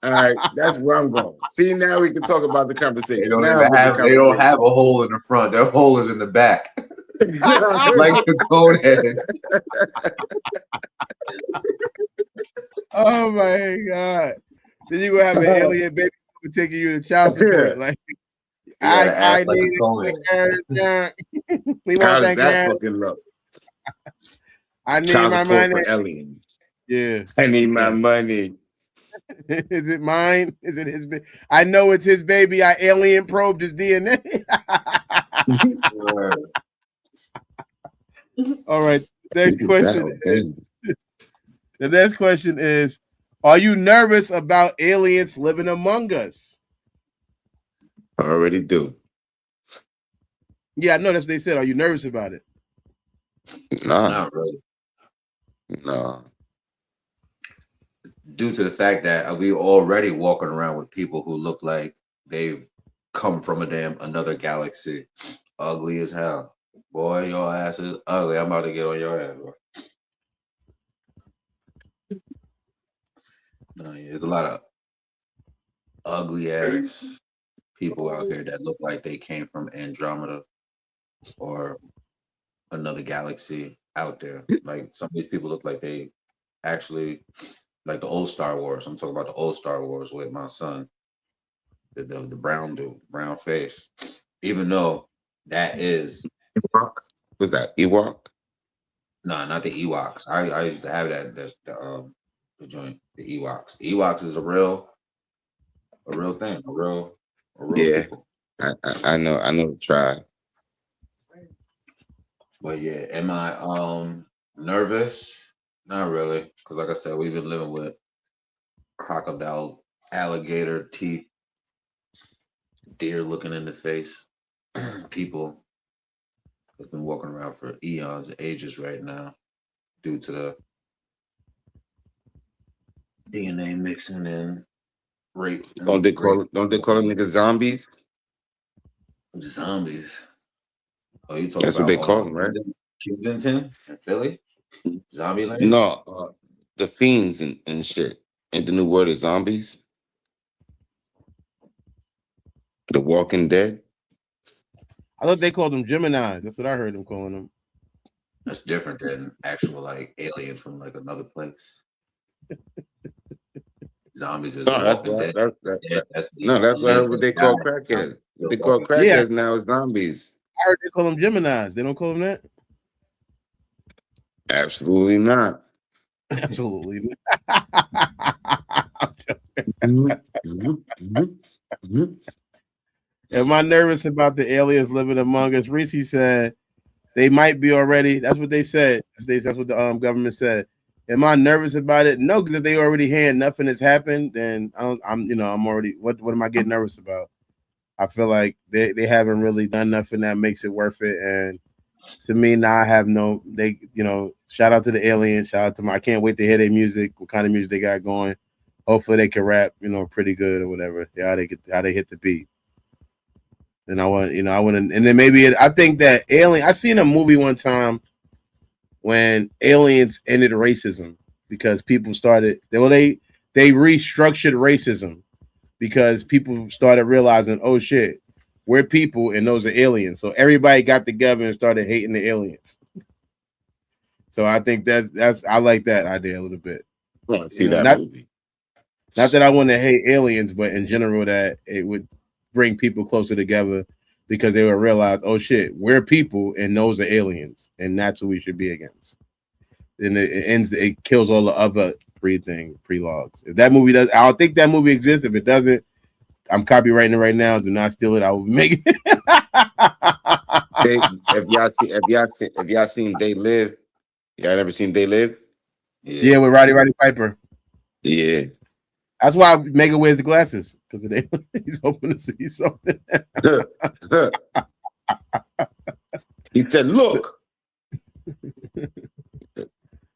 All right, that's where I'm going. See, now we can talk about the conversation. They don't have a hole in the front. Their hole is in the back. Like the conehead. Oh my god! Then you gonna have an alien baby taking you to child support? Like, I need it. We want that fucking look. I need child my money. money. Alien. Yeah, I need my money. Is it mine? Is it his? I know it's his baby. I alien probed his DNA. All right. Next question. The next question is: are you nervous about aliens living among us? I already do. Yeah, I know that's what they said. Are you nervous about it? Nah, Not really. nah. Due to the fact that we already walking around with people who look like they've come from another galaxy, ugly as hell. Boy, your ass is ugly. I'm about to get on your ass, bro. No, yeah, there's a lot of ugly ass people out here that look like they came from Andromeda or another galaxy out there. Like some of these people look like they actually like the old Star Wars. I'm talking about the old Star Wars with my son, the brown dude, brown face. Even though that is Ewok? What's that? Ewok? not the Ewoks. I used to have that. That's the joint, the Ewoks. The Ewoks is a real thing, a real Yeah, people. I know the tribe. But yeah, am I nervous? Not really, because like I said, we've been living with crocodile, alligator teeth, deer looking in the face, people that's been walking around for eons, ages right now, due to the DNA mixing and rape Don't and they rape call them niggas zombies? zombies. Oh, you talking That's what about they call them, right? Kensington and Philly? Zombie land? No, the fiends and shit. Ain't the new word is zombies? The Walking Dead? I thought they called them Gemini. That's what I heard them calling them. That's different than actual like aliens from like another place. Zombies is the No, that's Walking what Dead. That's that's live what and they die. call crackheads. What they The call Walking Yeah, crackheads now is zombies. I heard they call them Geminis. They don't call them that? Absolutely not. Absolutely. Mhm, mhm, mhm, mhm. Am I nervous about the aliens living among us? Reese said they might be already. That's what they said. That's what the government said. Am I nervous about it? No, because if they already here and nothing has happened, then I'm already. What am I getting nervous about? I feel like they haven't really done nothing that makes it worth it. And to me, now I have no. Shout out to the aliens. Shout out to I can't wait to hear their music. What kind of music they got going? Hopefully they can rap, pretty good or whatever. How they hit the beat. And and then maybe I think that I seen a movie one time when aliens ended racism because people started, they restructured racism because people started realizing, oh shit, we're people and those are aliens. So everybody got together and started hating the aliens. So I think I like that idea a little bit. I want to see that movie. Not that I want to hate aliens, but in general that it would bring people closer together because they would realize, oh shit, we're people and those are aliens, and that's who we should be against. And it kills all the other pre-logs. If that movie does, I don't think that movie exists. If it doesn't, I'm copywriting it right now. Do not steal it. I will make it. If y'all seen They Live, y'all ever seen They Live? Yeah, with Roddy Piper. Yeah. That's why Mega wears the glasses because he's hoping to see something. He said, "Look,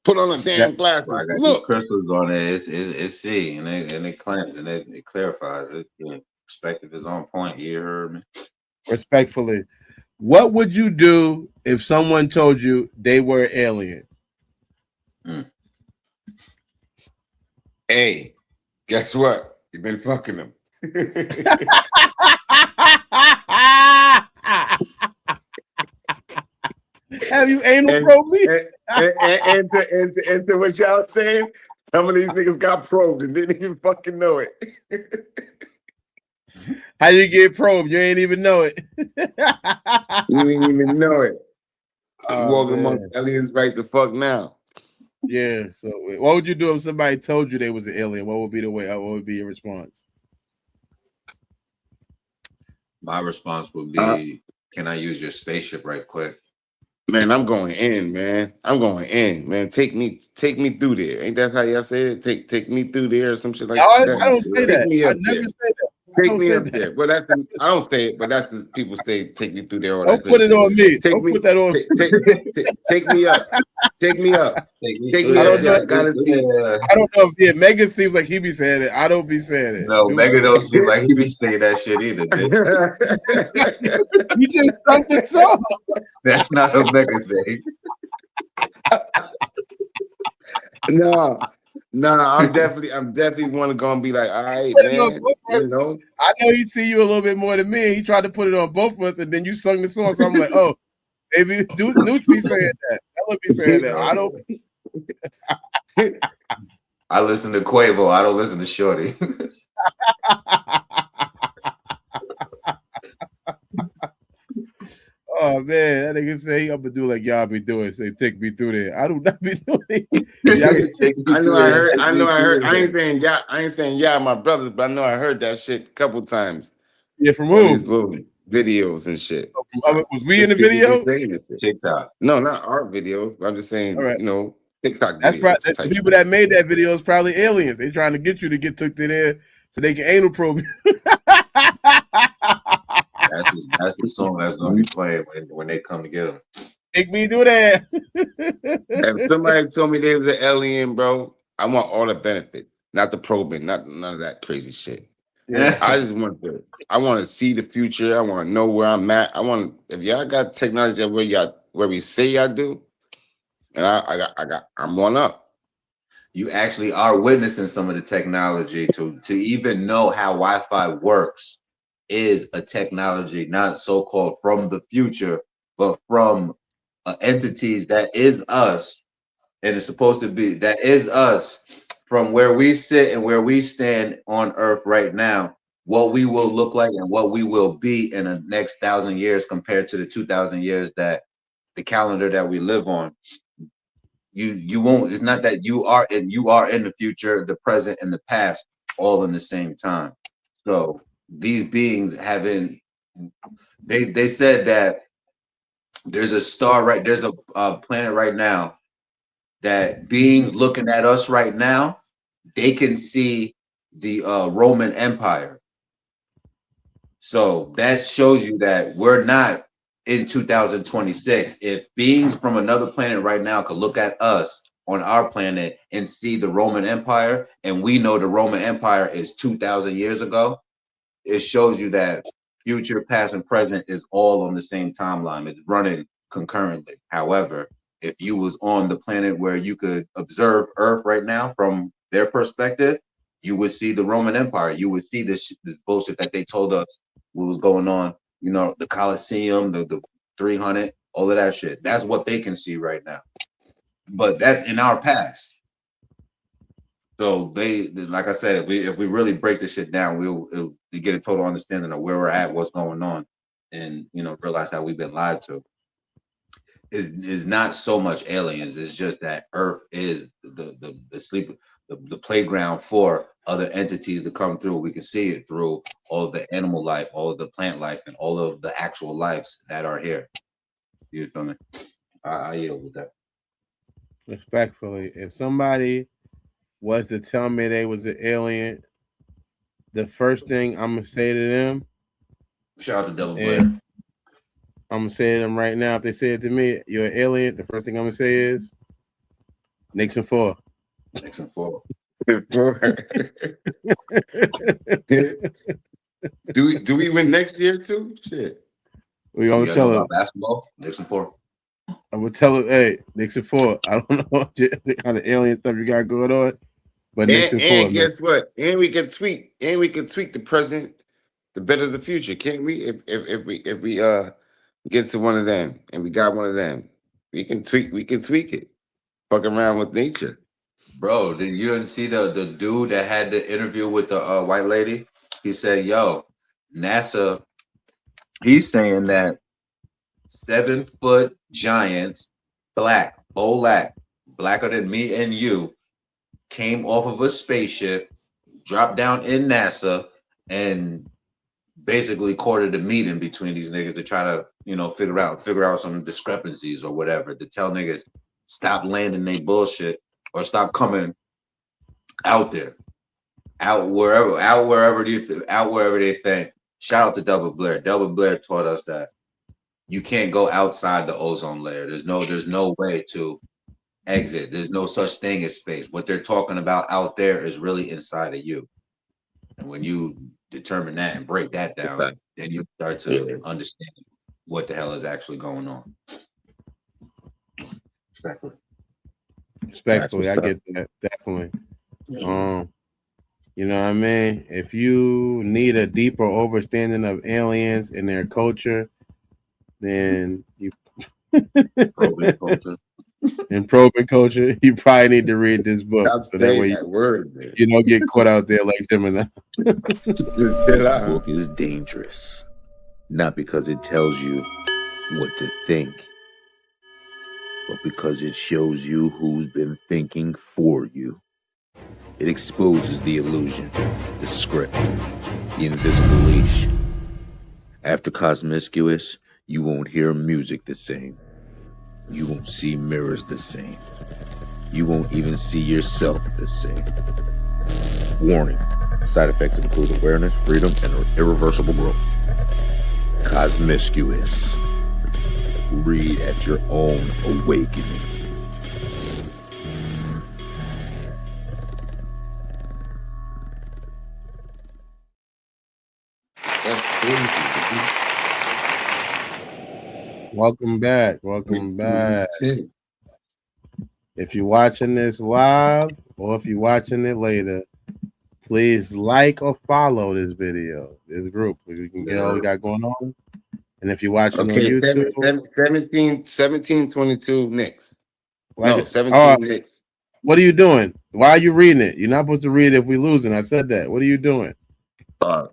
put on the damn glasses. I got Look, these crystals on it. It's see, and it cleanses and it clarifies it. Yeah. Perspective is on point. You heard me. Respectfully, what would you do if someone told you they were alien? Hey, guess what? You've been fucking them." Have you anal probed me? And to what y'all saying, some of these niggas got probed and didn't even fucking know it. How you get probed? You ain't even know it. You didn't even know it. Walking man. among aliens right the fuck now. Yeah. So, what would you do if somebody told you they was an alien? What would be what would be your response? My response would be, "Can I use your spaceship right quick?" Man, I'm going in, man. I'm going in, man. Take me through there. Ain't that how y'all say it? Take me through there or some shit like that. I don't say that. I never say that. Take Don't me say up that. there. Well, that's the, I don't say it, but that's the people say. Take me through there. All Don't that put good it shit. on me. Take Don't me. put that on. Take me up. Take me up. Take me I up don't there. know. I gotta see. I don't know. Yeah, Megan seems like he be saying it. I don't be saying it. No, Dude, Megan don't seem like he be saying that shit either, dude. you just sung the song. That's not a Megan thing. No, I'm definitely want to go and be like, all right, Put it on man. both of us. You know, I know he see you a little bit more than me. He tried to put it on both of us, and then you sung the song. So I'm like, oh, maybe Nooch be saying that. Ella be saying that. I don't. I listen to Quavo. I don't listen to Shorty. Oh man, that nigga say I'm gonna do like y'all be doing. Say take me through there. I do not be doing. I know I heard. I ain't saying yeah, my brothers, but I know I heard that shit a couple times. Yeah, from All who? these little videos and shit. Was we in the People be video? saying this shit. TikTok. No, not our videos. But I'm just saying, All right. you know, TikTok That's videos. probably the type people shit. that made that video is probably aliens. They trying to get you to get took to there so they can anal probe you. That's the song that's gonna be playing when they come to get him. Make me do that. If somebody told me they was an alien, bro, I want all the benefits, not the probing, not none of that crazy shit. Yeah. I just want to see the future. I want to know where I'm at. If y'all got technology where we say y'all do, and I'm on up. You actually are witnessing some of the technology to even know how Wi-Fi works is a technology not so-called from the future, but from entities that is us, and it's supposed to be that is us from where we sit and where we stand on Earth right now. What we will look like and what we will be in the next 1,000 years compared to the 2,000 years that the calendar that we live on. You won't. It's not that you are in the future, the present, and the past all in the same time. So these beings they said that there's a star there's a planet right now that being looking at us right now, they can see the Roman Empire. So that shows you that we're not in 2026. If beings from another planet right now could look at us on our planet and see the Roman Empire, and we know the Roman Empire is 2,000 years ago, it shows you that future, past, and present is all on the same timeline. It's running concurrently. However, if you was on the planet where you could observe Earth right now from their perspective, you would see the Roman Empire. You would see this bullshit that they told us what was going on. You know, the Colosseum, the 300, all of that shit. That's what they can see right now. But that's in our past. So they, like I said, if we really break this shit down, we'll get a total understanding of where we're at, what's going on, and realize that we've been lied to. Is not so much aliens. It's just that Earth is the playground for other entities to come through. We can see it through all of the animal life, all of the plant life, and all of the actual lives that are here. You feel me? I yield with that. Respectfully, if somebody was to tell me they was an alien, the first thing I'm gonna say to them, shout out to Devil Blair. I'm gonna say to them right now. If they say it to me, you're an alien, the first thing I'm gonna say is Nixon 4. Nixon 4. Do we win next year too? Shit. We gonna tell him basketball. Nixon 4. I would tell him, hey, Nixon 4. I don't know the kind of alien stuff you got going on, but Nixon 4. And guess what? And we can tweak the present, the better the future, can't we? If we get to one of them and we got one of them, we can tweak it. Fuck around with nature. Bro, you didn't see the dude that had the interview with the white lady? He said, yo, NASA, he's saying that 7-foot giants, blacker than me and you, came off of a spaceship, dropped down in NASA, and basically courted a meeting between these niggas to try to, figure out some discrepancies or whatever, to tell niggas stop landing they bullshit or stop coming out there. out wherever they think. Shout out to Double Blair. Double Blair taught us that you can't go outside the ozone layer. There's no way to exit. There's no such thing as space. What they're talking about out there is really inside of you. And when you determine that and break that down, then you start to understand what the hell is actually going on. Respectfully, I get that. Definitely. You know what I mean? If you need a deeper understanding of aliens and their culture, then you in probing culture, you probably need to read this book. Stop so that way that word, man. you don't get caught out there like Gemini. This book is dangerous, not because it tells you what to think, but because it shows you who's been thinking for you. It exposes the illusion, the script, the invisible leash. After Cosmiscuous, you won't hear music the same. You won't see mirrors the same. You won't even see yourself the same. Warning, side effects include awareness, freedom, and irreversible growth. Cosmiscuous. Read at your own awakening. That's crazy. Welcome back. Welcome back. If you're watching this live or if you're watching it later, please like or follow this video, this group. We can get all we got going on. And if you're watching on YouTube, 17-22 Knicks. like No, 17 Knicks. What are you doing? Why are you reading it? You're not supposed to read it if we're losing. I said that. What are you doing? You're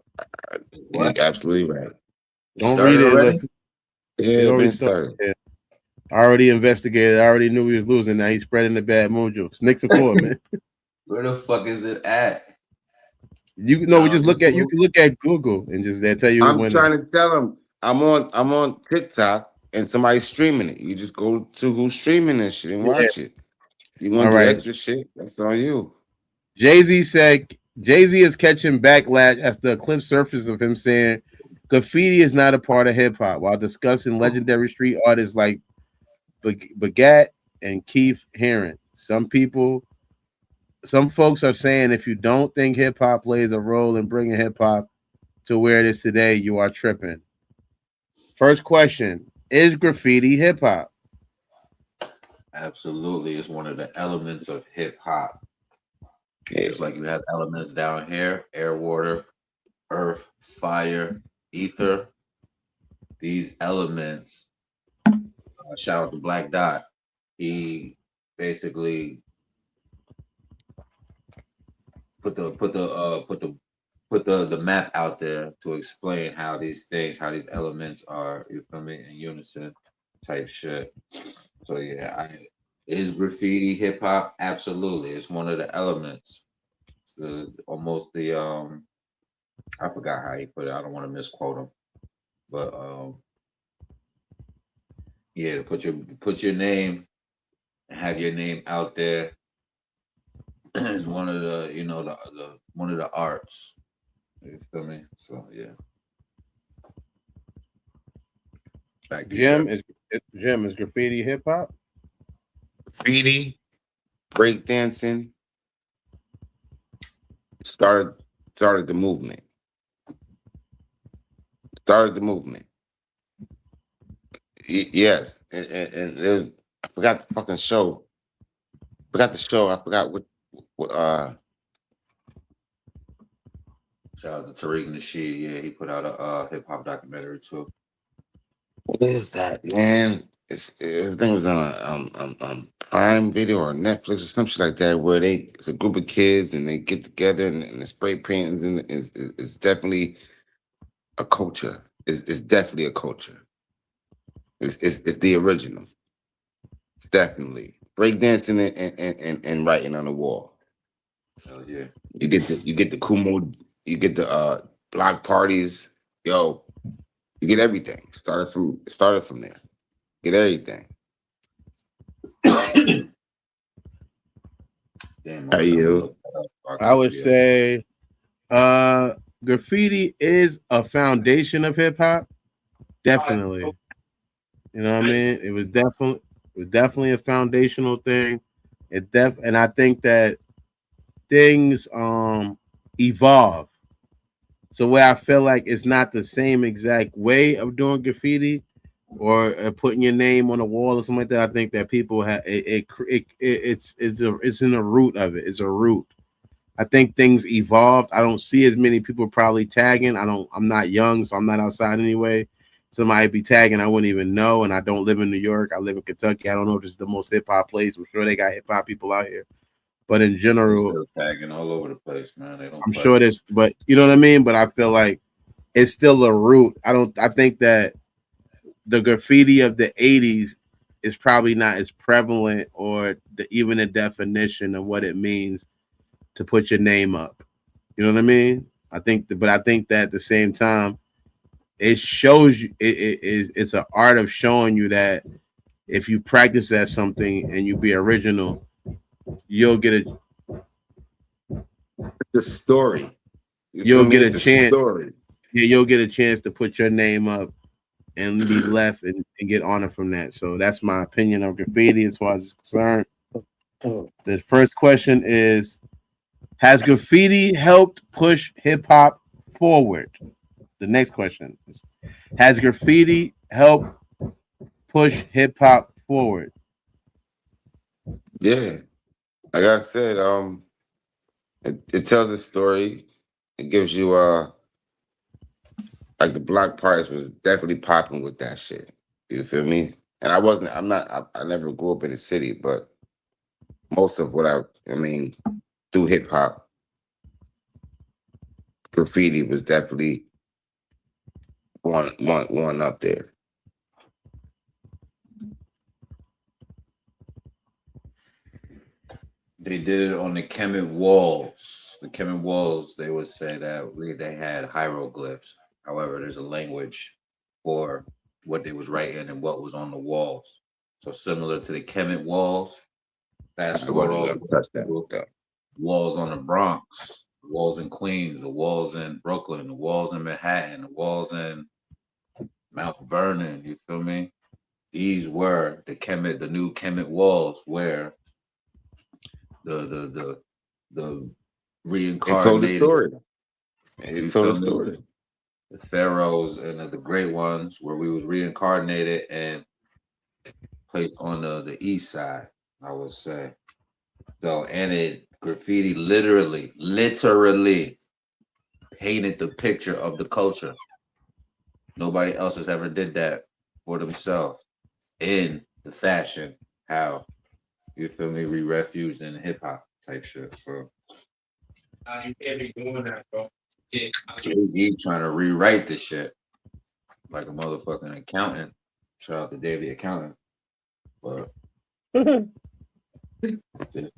absolutely right. Don't read it unless it already started. Yeah. I already investigated. I already knew he was losing. Now he's spreading the bad mojo. Snicks support, man. Where the fuck is it at? You know, we just look at. You can look at Google and just they tell you. I'm trying to tell them I'm on TikTok and somebody's streaming it. You just go to who's streaming this shit and watch it. You want to do extra shit? That's on you. Jay-Z said Jay-Z is catching backlash as the clip surface of him saying graffiti is not a part of hip hop while discussing legendary street artists like Basquiat and Keith Haring. Some folks are saying if you don't think hip hop plays a role in bringing hip hop to where it is today, you are tripping. First question, is graffiti hip hop? Absolutely. It's one of the elements of hip hop. Just like you have elements down here, air, water, earth, fire, ether. These elements, shout out to Black Dot. He basically put the map out there to explain how these elements are, you feel me, in unison type shit. So yeah, is graffiti hip hop? Absolutely. It's one of the elements. I forgot how he put it. I don't want to misquote him. But yeah, put your name, have your name out there is one of the, one of the arts. You feel me? So yeah. Back to Jim, is graffiti hip hop? Graffiti, breakdancing started the movement. Yes, and there's I forgot the fucking show. I forgot what shout out to Tariq Nasheed. Yeah, he put out a hip hop documentary too. What is that, man? I think it was on Prime Video or Netflix or something like that, where it's a group of kids and they get together and the spray paintings, and it's definitely a culture. It's definitely a culture. It's the original. It's definitely breakdancing and writing on the wall. Hell yeah. You get the Kumo, you get the block parties, yo. You get everything. Started from there. Get everything. Damn, How you? I would say Graffiti is a foundation of hip hop. Definitely. You know what I mean? It was definitely a foundational thing. And I think that things evolve. So where I feel like it's not the same exact way of doing graffiti or putting your name on a wall or something like that. I think that people have it's in the root of it. It's a root. I think things evolved. I don't see as many people probably tagging. I'm not young, so I'm not outside anyway. Somebody be tagging, I wouldn't even know. And I don't live in New York. I live in Kentucky. I don't know if it's the most hip hop place. I'm sure they got hip hop people out here. But in They're general, still tagging all over the place, man. They don't I'm play. sure there's, but you know what I mean? But I feel like it's still a root. I think that the graffiti of the 80s is probably not as prevalent or even the definition of what it means to put your name up. You know what I mean? But I think that at the same time, it shows you it's an art of showing you that if you practice at something and you be original, you'll get a The story. You feel you'll me? get a It's a chance. story. Yeah, you'll get a chance to put your name up and be left and get honor from that. So that's my opinion of graffiti as far as it's concerned. The first question is: has graffiti helped push hip hop forward? The next question is: has graffiti helped push hip hop forward? Yeah. Like I said, it tells a story. It gives you like the block parties was definitely popping with that shit. You feel me? And I never grew up in the city, but most of what I mean, through hip hop, graffiti was definitely one up there. They did it on the Kemet walls. The Kemet walls, they would say that they had hieroglyphs. However, there's a language for what they was writing and what was on the walls. So similar to the Kemet walls, fast I forward wasn't all the gonna way touch that. to Though. walls on the Bronx, the walls in Queens, the walls in Brooklyn, the walls in Manhattan, the walls in Mount Vernon. You feel me? These were the new Kemet walls, where the It told the reincarnated. story. It You told the feel me? story. The pharaohs and the great ones, where we was reincarnated and placed on the east side, I would say. So, and it graffiti literally painted the picture of the culture. Nobody else has ever did that for themselves in the fashion. How you feel me? We refuge in hip hop type shit. So You can't be doing that, bro. Yeah, he trying to rewrite the shit like a motherfucking accountant. Shout out to Davey Accountant. But this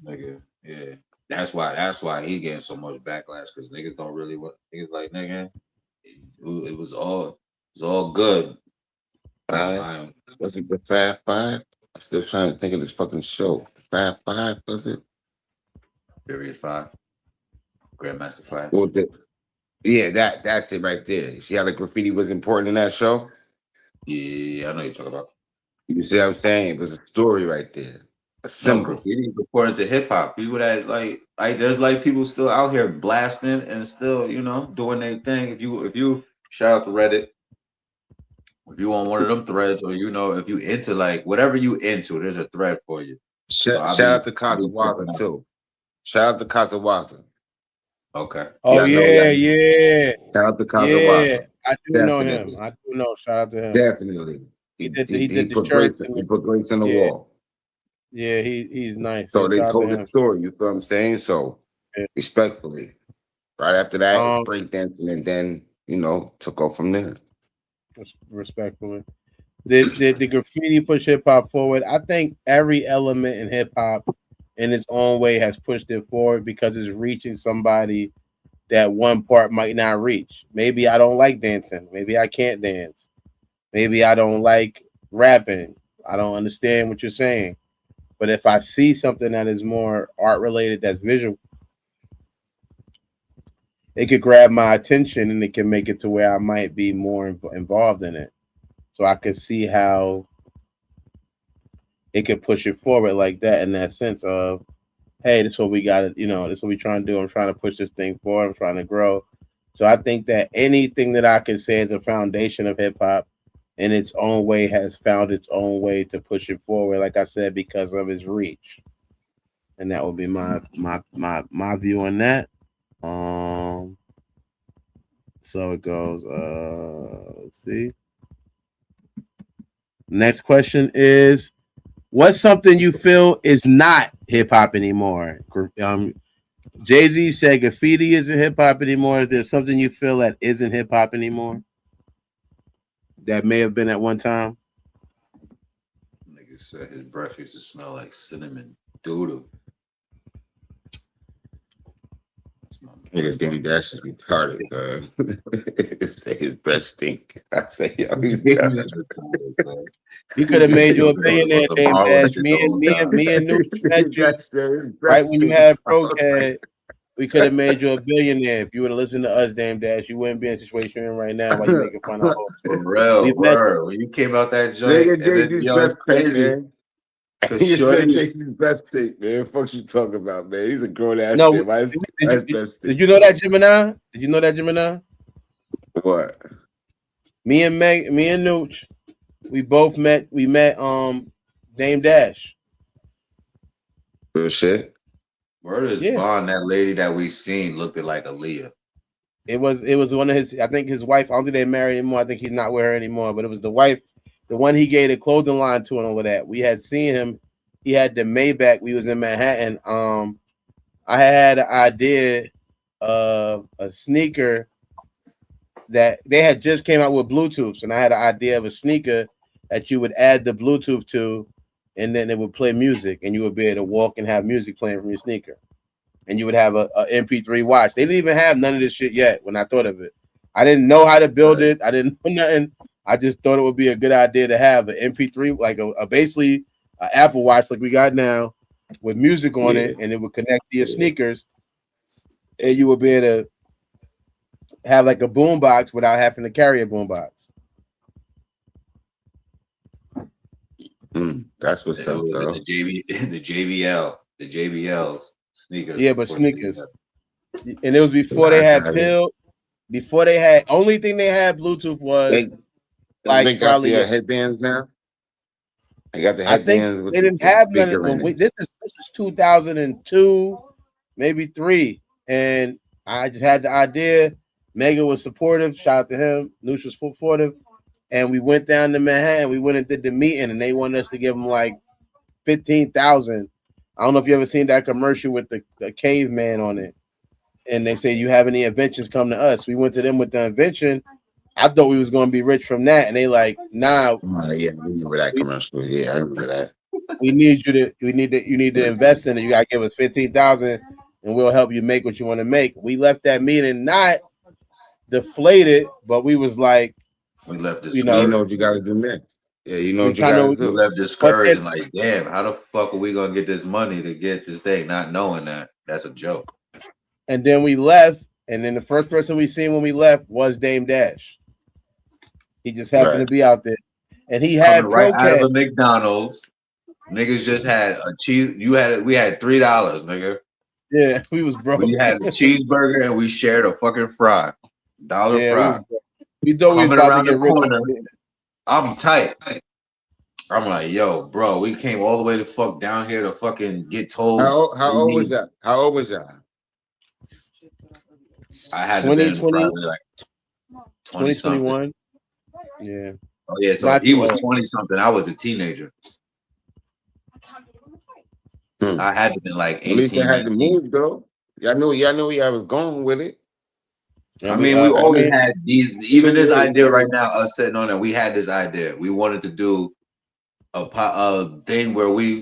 nigga, yeah. That's why he getting so much backlash, because niggas don't really want niggas like nigga. It was all good. I Was it the Fab Five? I'm still trying to think of this fucking show. Fab Five, was it? Furious Five, Grandmaster Flash. Well, yeah, that's it right there. See how the graffiti was important in that show? Yeah, I know you're talking about. You see what I'm saying? It was a story right there. A No, symbol. graffiti is important to hip hop. People that like there's like people still out here blasting and still, doing their thing. If you shout out to Reddit, if you on one of them threads, or if you into like whatever you into, there's a thread for you. So Shout I'll out be to I'll be checking Kazawaza out. too. Shout out to Kazawaza. Okay. Oh Y'all know yeah, y'all. yeah, Shout out to yeah. Kazawaza. I do know him. Definitely. I do know. Shout out to him. Definitely. He He, did. he, He he did the put shirts greats. and He put greats on the yeah, wall. yeah. He's nice. So Yeah, they shout out to told the him. story. You feel what I'm saying? So Yeah. respectfully. Right after that, it's Um, breakdancing, and then took off from there. respectfully, did the graffiti push hip hop forward? I think every element in hip hop, in its own way, has pushed it forward because it's reaching somebody that one part might not reach. Maybe I don't like dancing. Maybe I can't dance. Maybe I don't like rapping. I don't understand what you're saying. But if I see something that is more art related, that's visual, it could grab my attention and it can make it to where I might be more involved in it. So I could see how it could push it forward like that, in that sense of, hey, this is what we got to, this is what we're trying to do. I'm trying to push this thing forward. I'm trying to grow. So I think that anything that I can say is a foundation of hip hop in its own way has found its own way to push it forward, like I said, because of its reach. And that would be my view on that. So it goes, let's see. Next question is, what's something you feel is not hip hop anymore? Jay-Z said graffiti isn't hip hop anymore. Is there something you feel that isn't hip hop anymore? That may have been at one time? Nigga said his breath used to smell like cinnamon doodle. Niggas Danny Dash is retarded, cuz. Say his breath stink. I say, yo, he's done. He could have made you a billionaire, Dame Dash. Me and Nooch met you right when you had ProCAD. We could have made you a billionaire if you would have listened to us, Dame Dash. You wouldn't be in the situation you're in right now while you're making fun of us. For real, word. When you came out that joint, nigga, Jay-Z's breath stink, man. You said Jay-Z's breath stink, man. Fuck you talking about, man? He's a grown ass man. Did you know that, Gemini? Did you know that, Gemini? What? Me and Nooch, we both met. We met Dame Dash. Real shit. Word is Bond, that lady that we seen looked like Aaliyah. It was one of his, I think his wife, I don't think they're married anymore. I think he's not with her anymore, but it was the wife, the one he gave the clothing line to and all of that. We had seen him. He had the Maybach. We was in Manhattan. I had an idea of a sneaker that they had just came out with Bluetooth, and I had an idea of a sneaker that you would add the Bluetooth to, and then it would play music, and you would be able to walk and have music playing from your sneaker. And you would have a MP3 watch. They didn't even have none of this shit yet when I thought of it. I didn't know how to build it. I didn't know nothing. I just thought it would be a good idea to have an MP3, like a basically an Apple Watch like we got now with music on it, and it would connect to your sneakers, and you would be able to have like a boombox without having to carry a boombox. That's what's up, though. The JBLs sneakers. Yeah, but sneakers. And it was before they had pill. Before they had, only thing they had Bluetooth was they got the headbands now. They got the headbands. I think they didn't have none of them. This is 2002, maybe 3, and I just had the idea. Mega was supportive. Shout out to him. Noosh was supportive. And we went down to Manhattan. We went and did the meeting, and they wanted us to give them like $15,000. I don't know if you ever seen that commercial with the caveman on it. And they say, you have any inventions, come to us. We went to them with the invention. I thought we was going to be rich from that. And they like, nah. Yeah, I remember that commercial. Yeah, I remember that. You need to invest in it. You got to give us $15,000 and we'll help you make what you want to make. We left that meeting not deflated, but we was like, we left it. You know what you got to do next. Yeah, you know what you got to do. We left discouraged and like, damn, how the fuck are we going to get this money to get this thing? Not knowing that. That's a joke. And then we left, and then the first person we seen when we left was Dame Dash. He just happened to be out there, and he had right out of a McDonald's. Niggas just had a cheese. We had $3, nigga. Yeah, we was broke. We had a cheeseburger and we shared a fucking fry, $1 fry. We thought we was about to get rid of it. I'm tight. I'm like, yo, bro, we came all the way to fuck down here to fucking get told. How old was that? How old was that? I had 2020, like 2021. Yeah. Oh yeah, so he was 20 something. I was a teenager. I had to been like 18. At least I had to move though. Y'all knew I was going with it. I mean, we always had these. Even this idea right now, us sitting on it, we had this idea. We wanted to do a thing where we,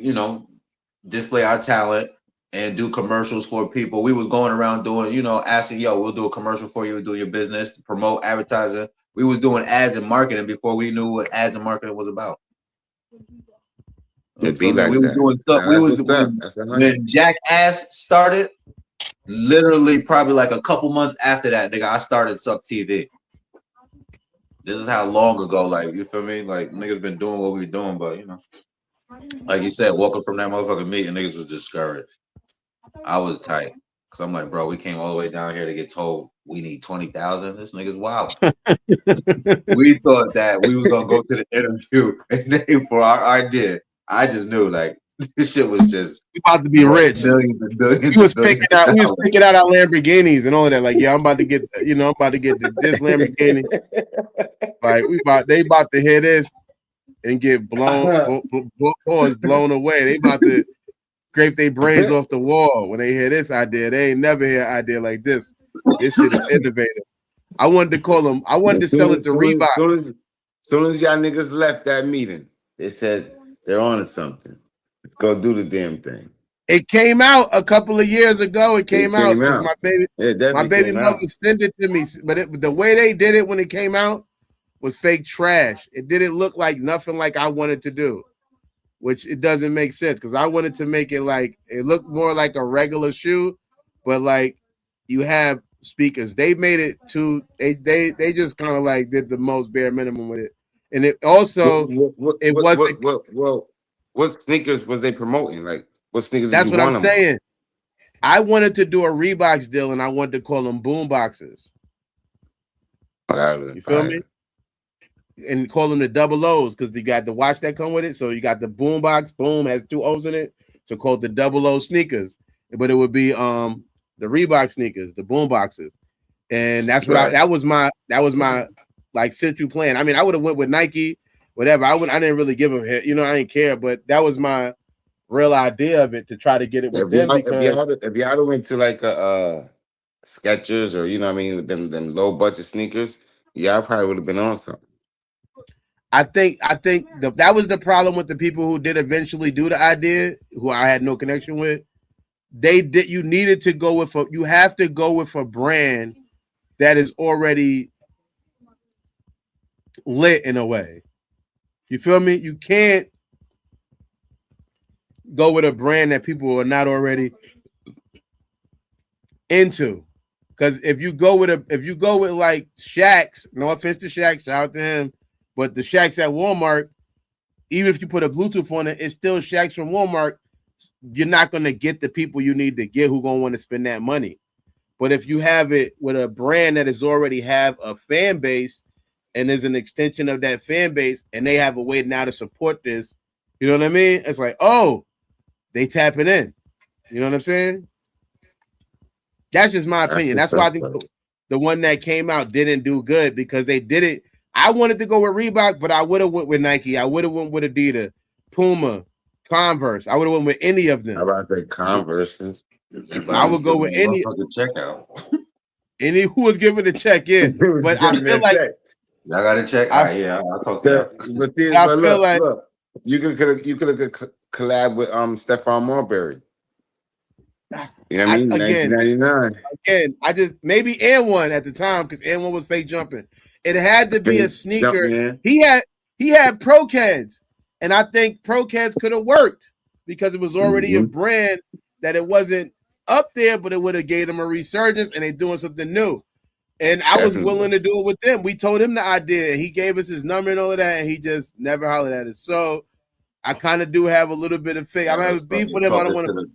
display our talent and do commercials for people. We was going around doing, asking, yo, we'll do a commercial for you, do your business, promote advertising. We was doing ads and marketing before we knew what ads and marketing was about. It'd be like we that. Was doing stuff. When Jackass started, Literally, probably like a couple months after that, nigga, I started Suck TV. This is how long ago, like, you feel me? Like, niggas been doing what we doing, but, you know. Like you said, walking from that motherfucking meeting, niggas was discouraged. I was tight. Because I'm like, bro, we came all the way down here to get told we need 20,000. This nigga's wild. We thought that we was going to go to the interview and then for our idea, I just knew, like, this shit was just We about to be rich. millions and billions. We was picking out our Lamborghinis and all of that. Like, yeah, I'm about to get, I'm about to get this Lamborghini. Like, they about to hear this and get blown away. They about to scrape their brains off the wall when they hear this idea. They ain't never hear an idea like this. This shit is innovative. I wanted to call them. I wanted to sell it to Reebok. As soon as y'all niggas left that meeting, they said they're on to something. Let's go do the damn thing. It came out a couple of years ago. It came out. My baby mother sent it to me, but the way they did it when it came out was fake trash. It didn't look like nothing like I wanted to do, which it doesn't make sense because I wanted to make it like it looked more like a regular shoe, but like you have speakers. They made it to they just kind of like did the most bare minimum with it, and it also what sneakers was they promoting? Like what sneakers? That's what I'm saying. I wanted to do a Reeboks deal, and I wanted to call them boom boxes. You feel me? And call them the double O's because you got the watch that come with it. So you got the boom box, boom has 2 O's in it. So called the double O sneakers. But it would be the Reebok sneakers, the boom boxes. And that's what that was my like central plan. I mean, I would have went with Nike, whatever. I didn't really give a hit, I didn't care, but that was my real idea of it to try to get it with them. If y'all went to like a Skechers or them low budget sneakers, y'all probably would have been on something. I think that was the problem with the people who did eventually do the idea, who I had no connection with. You needed to go with you have to go with a brand that is already lit in a way. You feel me? You can't go with a brand that people are not already into. Because if you go with like Shaq's, no offense to Shaq, shout out to him, but the Shaq's at Walmart, even if you put a Bluetooth on it, it's still Shaq's from Walmart. You're not going to get the people you need to get who going to want to spend that money. But if you have it with a brand that is already have a fan base and is an extension of that fan base, and they have a way now to support this, you know what I mean? It's like, oh, they tapping in. You know what I'm saying? That's just my opinion. That's why I think the one that came out didn't do good because they did it. I wanted to go with Reebok, but I would have went with Nike. I would have went with Adidas, Puma, Converse. I would have went with any of them. How about the Converse? I would go with any who was giving the check, yeah. But I feel like y'all got to check. I'll talk to you. I feel like you could have collab with Stephon Marbury. You know what I mean? 1999. Again, I just maybe N1 at the time because N1 was fake jumping. It had to be a sneaker. He had Pro Keds, and I think Pro Keds could have worked because it was already a brand that it wasn't up there, but it would have gave them a resurgence, and they're doing something new. And I was willing to do it with them. We told him the idea, and he gave us his number and all of that, and he just never hollered at us. So I kind of do have a little bit of faith. I don't have a beef with him. I don't want to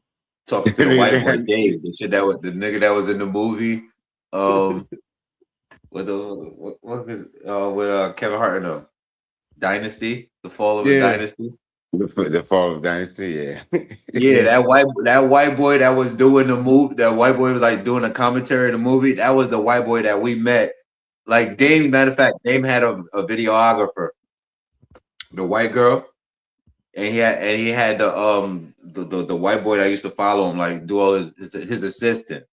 talking to the white boy Dave. The shit that was the nigga that was in the movie. With Kevin Hart in the Dynasty, the fall of the Dynasty. The fall of Dynasty, yeah. Yeah, that white boy that was doing the movie, that white boy was like doing a commentary of the movie. That was the white boy that we met. Like Dame, matter of fact, Dame had a videographer, the white girl, and he had the white boy that used to follow him, like do all his assistant.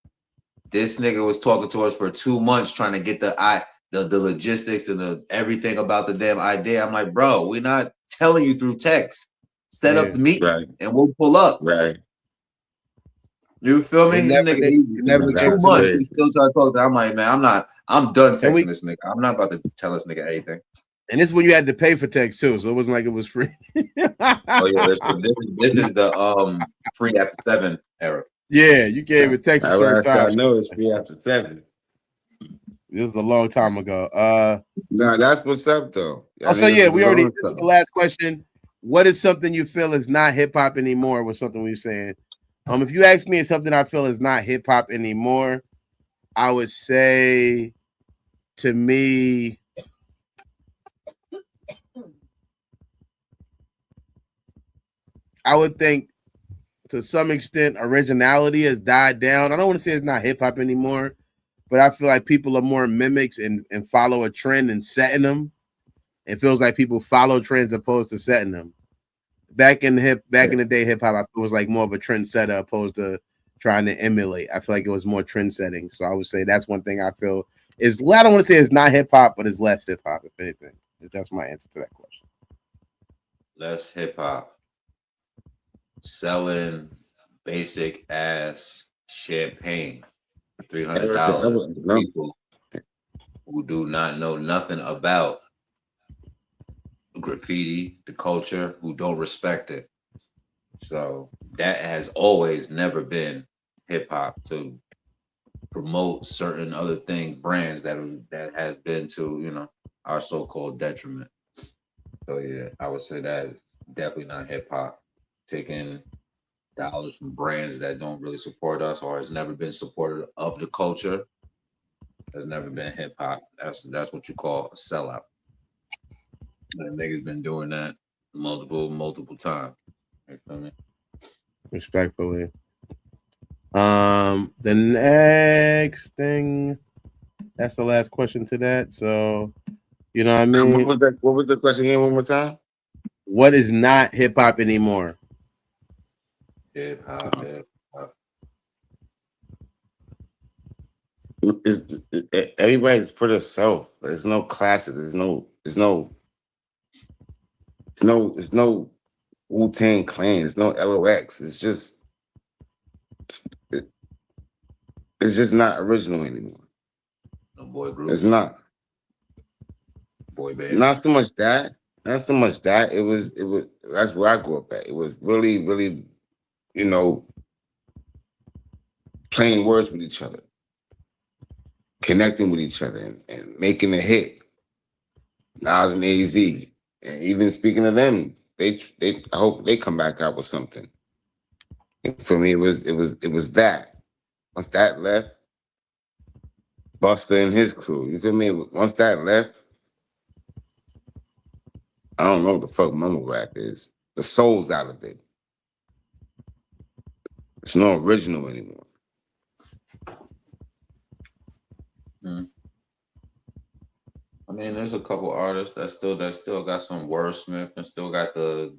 This nigga was talking to us for 2 months trying to get the logistics and the everything about the damn idea. I'm like, bro, we're not telling you through text. Set up the meeting and we'll pull up. Right. You feel me? Never 2 months. We still try to talk to him. I'm like, man, I'm done texting this nigga. I'm not about to tell this nigga anything. And this is when you had to pay for text too, so it wasn't like it was free. Oh yeah, this is the free after 7 era. Yeah, you can't even text a certain I time. know it's free after 7. This is a long time ago. No, that's what's up though. Also, yeah, we already. This is the last question. What is something you feel is not hip hop anymore? Was something we were saying. If you ask me, it's something I feel is not hip hop anymore. I would say, to me, I would think to some extent originality has died down. I don't want to say it's not hip hop anymore, but I feel like people are more mimics and follow a trend and setting them. It feels like people follow trends opposed to setting them. Back in the day, hip hop was like more of a trendsetter opposed to trying to emulate. I feel like it was more trend setting. So I would say that's one thing I feel is. I don't want to say it's not hip hop, but it's less hip hop. If anything, that's my answer to that question. Less hip hop. Selling basic ass champagne for $300 to people who do not know nothing about graffiti, the culture, who don't respect it. So that has always never been hip hop, to promote certain other things, brands that has been to, our so-called detriment. So yeah, I would say that is definitely not hip hop. Taking dollars from brands that don't really support us or has never been supportive of the culture has never been hip hop. That's what you call a sellout. And niggas been doing that multiple times. You feel me? Respectfully. The next thing, that's the last question to that. So, you know what I mean? What was the question again one more time? What is not hip hop anymore? Hip hop. Everybody's for themselves. There's no classes. There's no Wu-Tang Clan. There's no LOX. It's just not original anymore. No boy groups. It's not. Boy band. Not so much that. It was. That's where I grew up at. It was really, playing words with each other, connecting with each other, and making a hit. Nas and AZ, and even speaking of them, I hope they come back out with something. And for me, it was that. Once that left, Busta and his crew. You feel me? Once that left, I don't know what the fuck mumble rap is. The soul's out of it. It's no original anymore. I mean, there's a couple artists that still got some wordsmith and still got the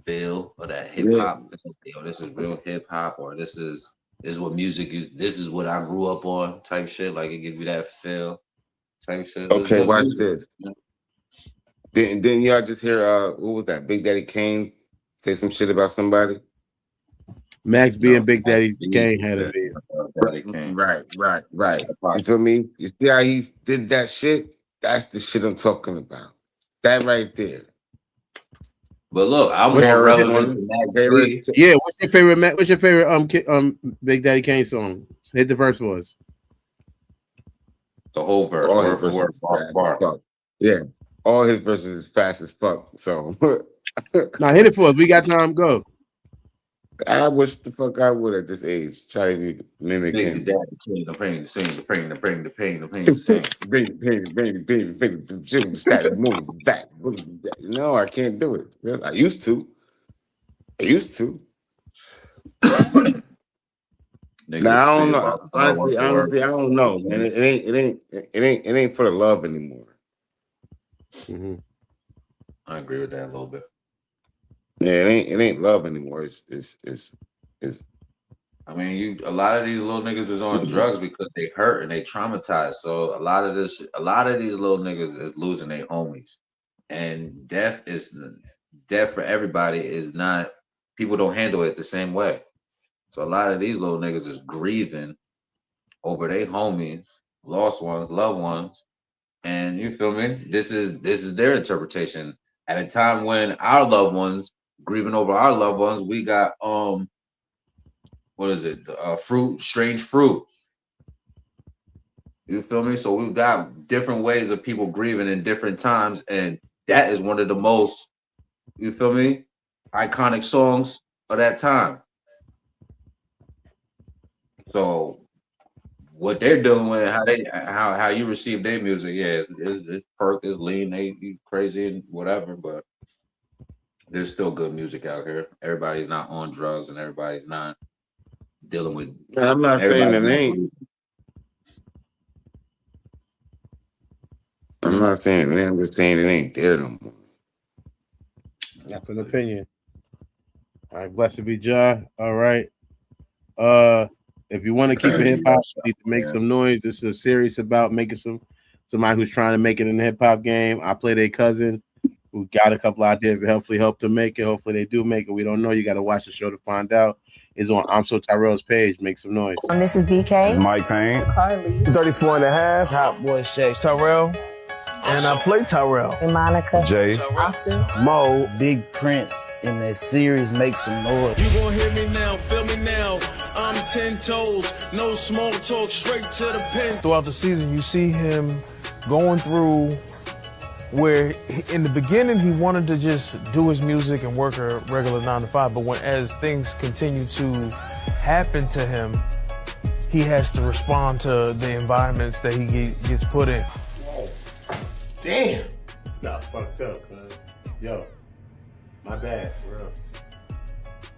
feel of that hip hop. Yeah. This is real hip hop, or this is what music is. This is what I grew up on, type shit. Like it gives you that feel, type shit. Okay, watch this. Didn't y'all just hear? What was that? Big Daddy Kane say some shit about somebody. Max B and Big Daddy Kane had a beat. Right. You feel me? You see how he did that shit? That's the shit I'm talking about. That right there. But look, I'm more relevant to Max B. Yeah, what's your favorite Big Daddy Kane song? Hit the verse for us. The whole verse, word for word, bar. Yeah, all his verses is fast as fuck. So now hit it for us. We got time. Go. I wish the fuck I would at this age try to mimic him. The pain, the sing, the pain, the pain, the sing. No, I can't do it. I used to. Now I don't know. Honestly, I don't know. And it ain't for the love anymore. Mm-hmm. I agree with that a little bit. Yeah, it ain't love anymore. It's I mean, a lot of these little niggas is on drugs because they hurt and they traumatized. So a lot of these little niggas is losing their homies. And death for everybody is not, people don't handle it the same way. So a lot of these little niggas is grieving over their homies, lost ones, loved ones. And you feel me? This is their interpretation at a time when our loved ones grieving over our loved ones, we got what is it? Strange fruit. You feel me? So we've got different ways of people grieving in different times, and that is one of the most, you feel me, iconic songs of that time. So what they're doing with how you receive their music, yeah, it's perk, it's lean, they crazy and whatever, but there's still good music out here. Everybody's not on drugs and everybody's not dealing with I'm not saying it ain't. I'm not saying it ain't. I'm just saying it ain't there no more. That's an opinion. All right, blessed be Jah. All right. If you want to keep it hip hop, you need to make some noise. This is a series about making somebody who's trying to make it in the hip hop game. I play their cousin who got a couple ideas to hopefully help them make it. Hopefully they do make it. We don't know. You got to watch the show to find out. It's on I'm So Tyrell's page. Make some noise. And this is BK. It's Mike Payne. Carly. 34 and a half. Hot boy Shaq. Tyrell. And I play Tyrell. And Monica. Jay. Asu. Mo. Big Prince in that series Make Some Noise. You gon' hear me now, feel me now. I'm 10 toes, no small talk, straight to the pen. Throughout the season, you see him going through where in the beginning he wanted to just do his music and work a regular 9 to 5, but as things continue to happen to him, he has to respond to the environments that he gets put in. Whoa. Damn. Nah, fucked up, cuz. Yo, my bad, bro.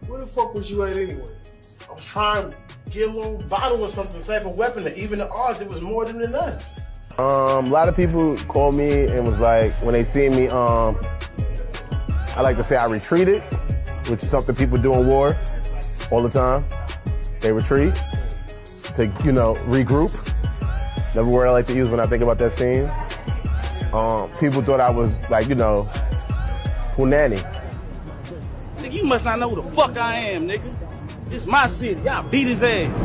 Where the fuck was you at anyway? I was trying to get a little bottle or something, type of weapon that even the odds it was more than us. A lot of people call me and was like, when they see me, I like to say I retreated, which is something people do in war all the time. They retreat to, regroup. Another word I like to use when I think about that scene. People thought I was like, punani. Nigga, you must not know who the fuck I am, nigga. This my city. Y'all beat his ass.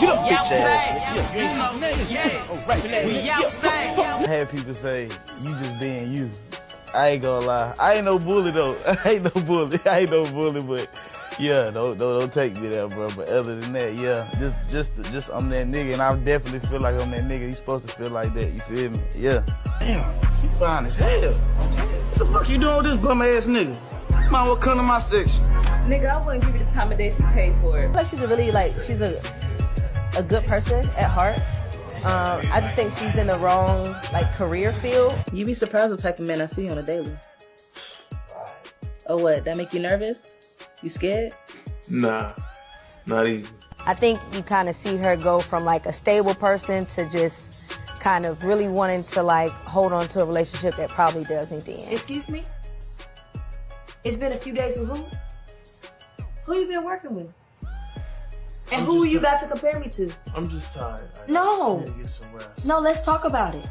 Get up, bitch ass. You ain't talking niggas. We outside. I had people say, you just being you. I ain't gonna lie. I ain't no bully though. I ain't no bully, but yeah, don't take me there, bro. But other than that, yeah, just I'm that nigga, and I definitely feel like I'm that nigga. You supposed to feel like that, you feel me? Yeah. Damn, she fine as hell. What the fuck you doing with this bum ass nigga? Might well come to my section. Nigga, I wouldn't give you the time of day if you paid for it. Like she's a good person at heart. I just think she's in the wrong career field. You be surprised what type of man I see on a daily. Oh, what? That make you nervous? You scared? Nah, not even. I think you kind of see her go from a stable person to just kind of really wanting to hold on to a relationship that probably does need to end. Excuse me? It's been a few days with who? Who you been working with? And who are you about to compare me to? I'm just tired. No. Need to get some rest. No, let's talk about it.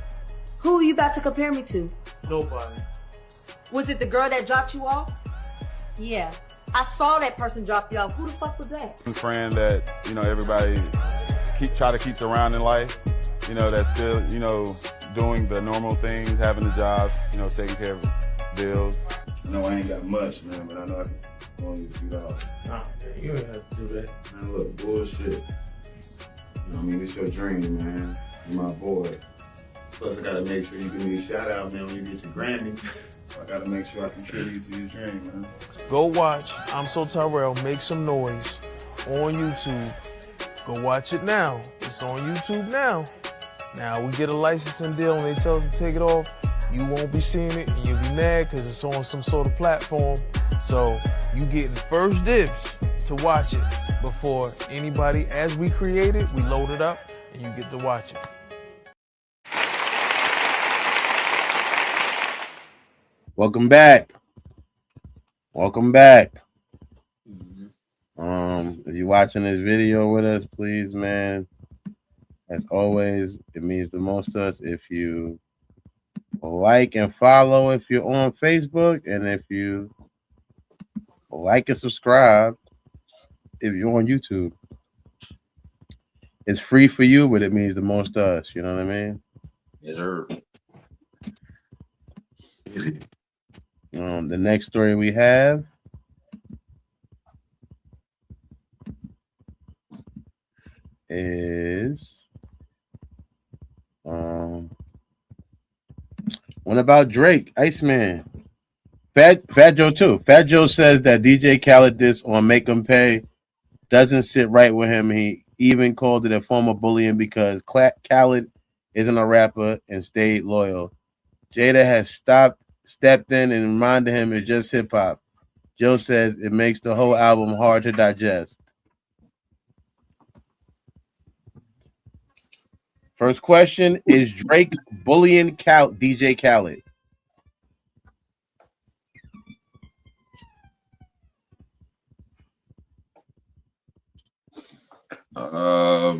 Who are you about to compare me to? Nobody. Was it the girl that dropped you off? Yeah. I saw that person drop you off. Who the fuck was that? A friend that, everybody try to keep around in life, that's still, doing the normal things, having a job, taking care of bills. I know I ain't got much, man, but I know I can only use a few dollars. Nah, man, you ain't have to do that. Man, look, bullshit. It's your dream, man. You're my boy. Plus, I gotta make sure you give me a shout out, man, when you get your Grammy. I gotta make sure I contribute to your dream, man. Go watch I'm So Tyrell, Make Some Noise on YouTube. Go watch it now. It's on YouTube now. Now we get a licensing deal and they tell us to take it off. You won't be seeing it and you'll be mad because it's on some sort of platform. So you getting first dibs to watch it before anybody. As we create it, we load it up and you get to watch it. Welcome back. Welcome back. If you're watching this video with us, please, man, as always, it means the most to us if you like and follow if you're on Facebook, and if you like and subscribe if you're on YouTube. It's free for you, but it means the most to us. You know what I mean? Yes, sir. The next story we have is one about Drake, Iceman. Fat Joe too. Fat Joe says that DJ Khaled diss on Make 'Em Pay doesn't sit right with him. He even called it a form of bullying because Khaled isn't a rapper and stayed loyal. Jada has stepped in and reminded him it's just hip hop. Joe says it makes the whole album hard to digest. First question, is Drake bullying DJ Khaled?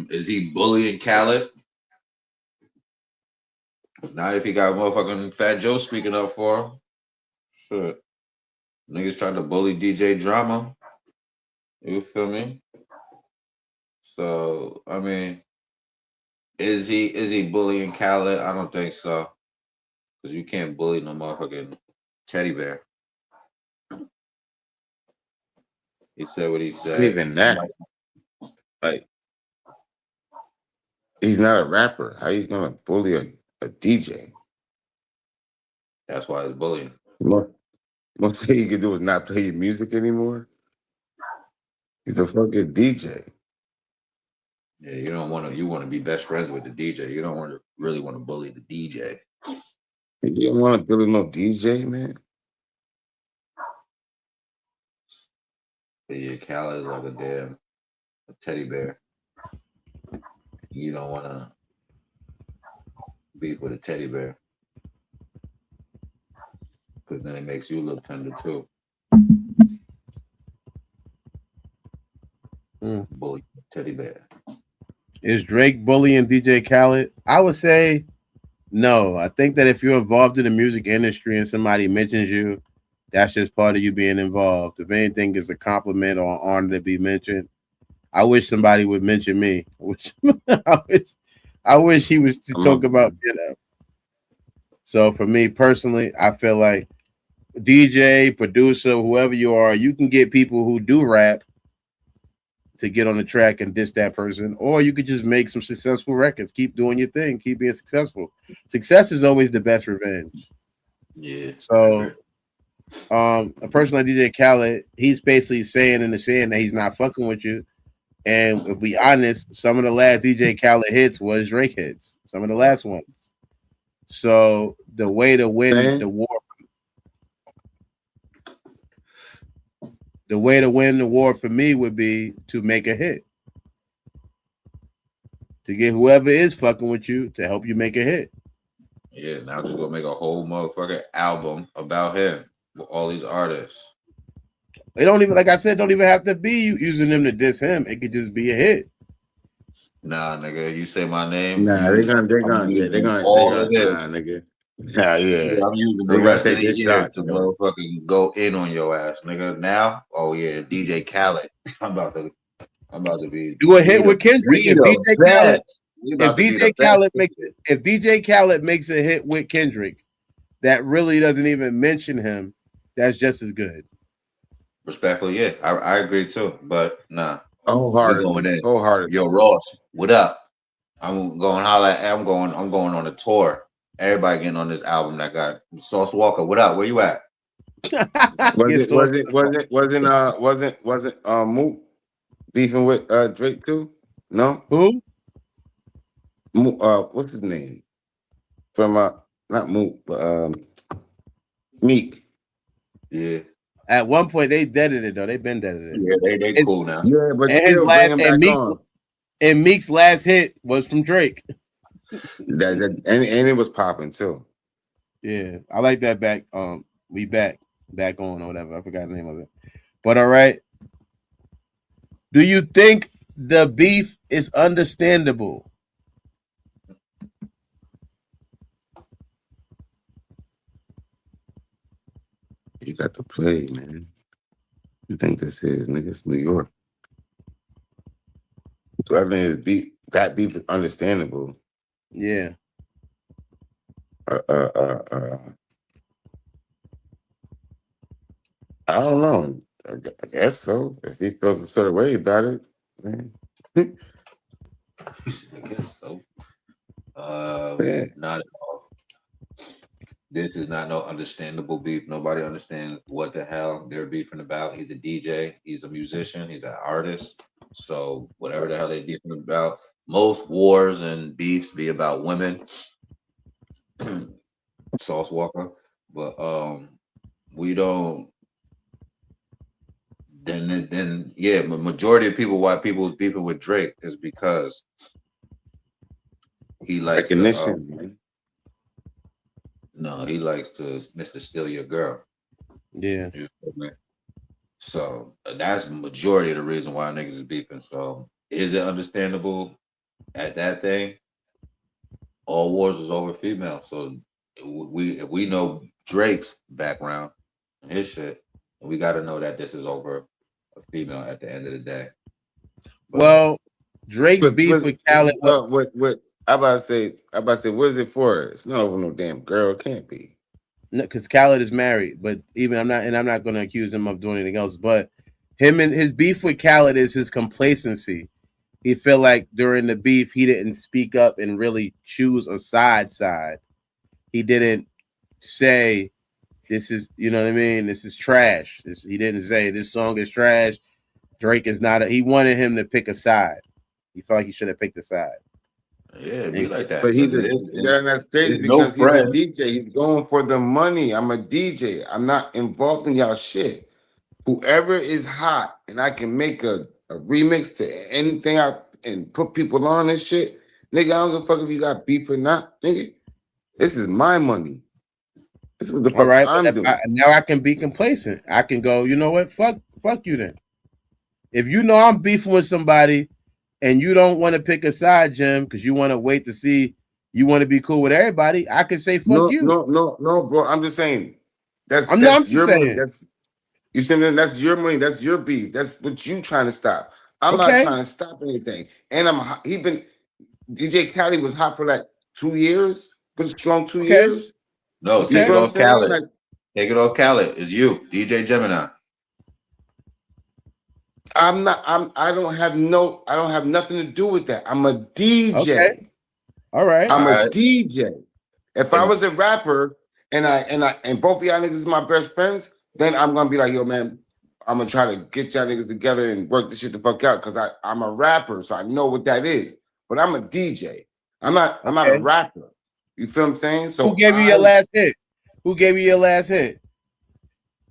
Is he bullying Khaled? Not if he got motherfucking Fat Joe speaking up for him. Shit. Niggas trying to bully DJ Drama. You feel me? So, I mean, is he bullying Khaled? I don't think so. Because you can't bully no motherfucking teddy bear. He said what he said. Not even that. Like, he's not a rapper. How you gonna bully a DJ? That's why it's bullying. Most thing you can do is not play your music anymore. He's a fucking DJ. Yeah, you don't want to. You want to be best friends with the DJ. You don't want to really want to bully the DJ. You don't want to bully no DJ, man. But yeah, Khaled is like a teddy bear. You don't want to beef with a teddy bear because then it makes you look tender too. Bully teddy bear. Is Drake bullying DJ Khaled? I would say no. I think that if you're involved in the music industry and somebody mentions you, that's just part of you being involved. If anything, is a compliment or an honor to be mentioned. I wish somebody would mention me. I wish he was to talk about, you know. So for me personally, I feel like DJ, producer, whoever you are, you can get people who do rap to get on the track and diss that person, or you could just make some successful records. Keep doing your thing. Keep being successful. Success is always the best revenge. Yeah. So, a person like DJ Khaled, he's basically saying in the saying that he's not fucking with you. And if we honest, some of the last DJ Khaled hits was Drake hits. Some of the last ones. So the way to win the war. The way to win the war for me would be to make a hit. To get whoever is fucking with you to help you make a hit. Yeah, now she's gonna make a whole motherfucking album about him with all these artists. They don't even, like I said, don't even have to be using them to diss him. It could just be a hit. Nah, nigga, you say my name. Nah, they're gonna, nigga. Nah, yeah. I'm using the rest of the year to motherfucking go in on your ass, nigga. Now, oh yeah, DJ Khaled. I'm about to be do a hit with Kendrick. If DJ Khaled makes a hit with Kendrick that really doesn't even mention him, that's just as good. Respectfully, yeah, I agree too. But nah, wholeheartedly. Yo, Ross, what up? I'm going holla. I'm going on a tour. Everybody getting on this album that got Sauce Walker. What up? Where you at? Wasn't Mook beefing with Drake too? No? Who? What's his name? From not Mook, but Meek. Yeah. At one point they deaded it though. They've been deaded it. Yeah, they cool now. Yeah, but and still bring him back on. And Meek's last hit was from Drake. and it was popping too. Yeah, I like that back. We back on or whatever. I forgot the name of it. But all right. Do you think the beef is understandable? You got to play, man. You think this is, nigga? It's New York. So I think that beef is understandable. Yeah. I don't know. I guess so. If he feels a certain way about it, man. I guess so. Yeah. Not at all. This is not no understandable beef. Nobody understands what the hell they're beefing about. He's a DJ, he's a musician, he's an artist. So whatever the hell they're beefing about, most wars and beefs be about women. Sauce Walker, but we don't. Then yeah, majority of people why people is beefing with Drake is because he likes to. Recognition, man. No, he likes to Mr. Steal Your Girl. Yeah. You feel me? So that's majority of the reason why niggas is beefing. So is it understandable at that thing? All wars is over female. So if we know Drake's background and his shit, we got to know that this is over a female at the end of the day. But, well, Drake's beef with Khaled. What? I about to say, what is it for? It's not over no damn girl. It can't be. No, because Khaled is married, but I'm not going to accuse him of doing anything else. But him and his beef with Khaled is his complacency. He felt like during the beef he didn't speak up and really choose a side. He didn't say this is, you know what I mean? This is trash. He didn't say this song is trash. Drake is not. He wanted him to pick a side. He felt like he should have picked a side. Yeah, it'd be like that. But that's crazy because he's a DJ. He's going for the money. I'm a DJ. I'm not involved in y'all shit. Whoever is hot and I can make a remix to anything and put people on this shit, nigga, I don't give a fuck if you got beef or not, nigga. This is my money. This is what the fuck I'm doing. Now I can be complacent. I can go, you know what? Fuck you then. If you know I'm beefing with somebody and you don't want to pick a side, Jim, because you want to wait to see, you want to be cool with everybody, I can say fuck you. No, bro. I'm just saying. That's your money. You saying that's your money. That's your beef. That's what you trying to stop. I'm not trying to stop anything. And DJ Khaled was hot for like 2 years. Good strong 2 years. No, take it off Khaled. Take it off Khaled. It's you, DJ Gemini. I don't have nothing to do with that. I'm a DJ. Okay. All right. I'm a DJ. If I was a rapper and both of y'all niggas is my best friends, then I'm gonna be like, yo, man, I'm gonna try to get y'all niggas together and work this shit the fuck out because I'm a rapper, so I know what that is. But I'm a DJ. I'm not a rapper. You feel what I'm saying? So who gave you your last hit? Who gave you your last hit?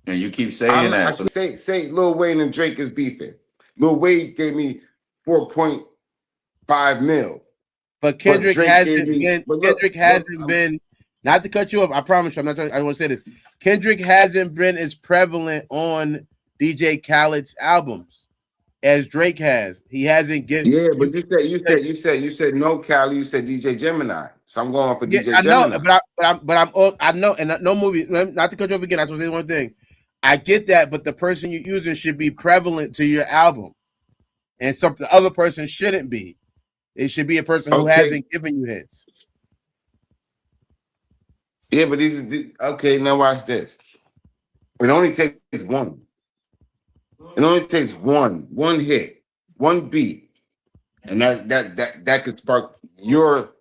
And you keep saying that. Say Lil Wayne and Drake is beefing. Lil Wayne gave me 4.5 mil. But Kendrick hasn't been, not to cut you off, I promise you, I want to say this. Kendrick hasn't been as prevalent on DJ Khaled's albums as Drake has. He hasn't given. Yeah, but you said no Khaled, you said DJ Gemini. So I'm going for DJ Gemini. I know, and no movie, not to cut you off again, I just want to say one thing. I get that, but the person you're using should be prevalent to your album. And the other person shouldn't be. It should be a person who hasn't given you hits. Yeah, but okay, now watch this. It only takes one. It only takes one hit, one beat. And that could spark your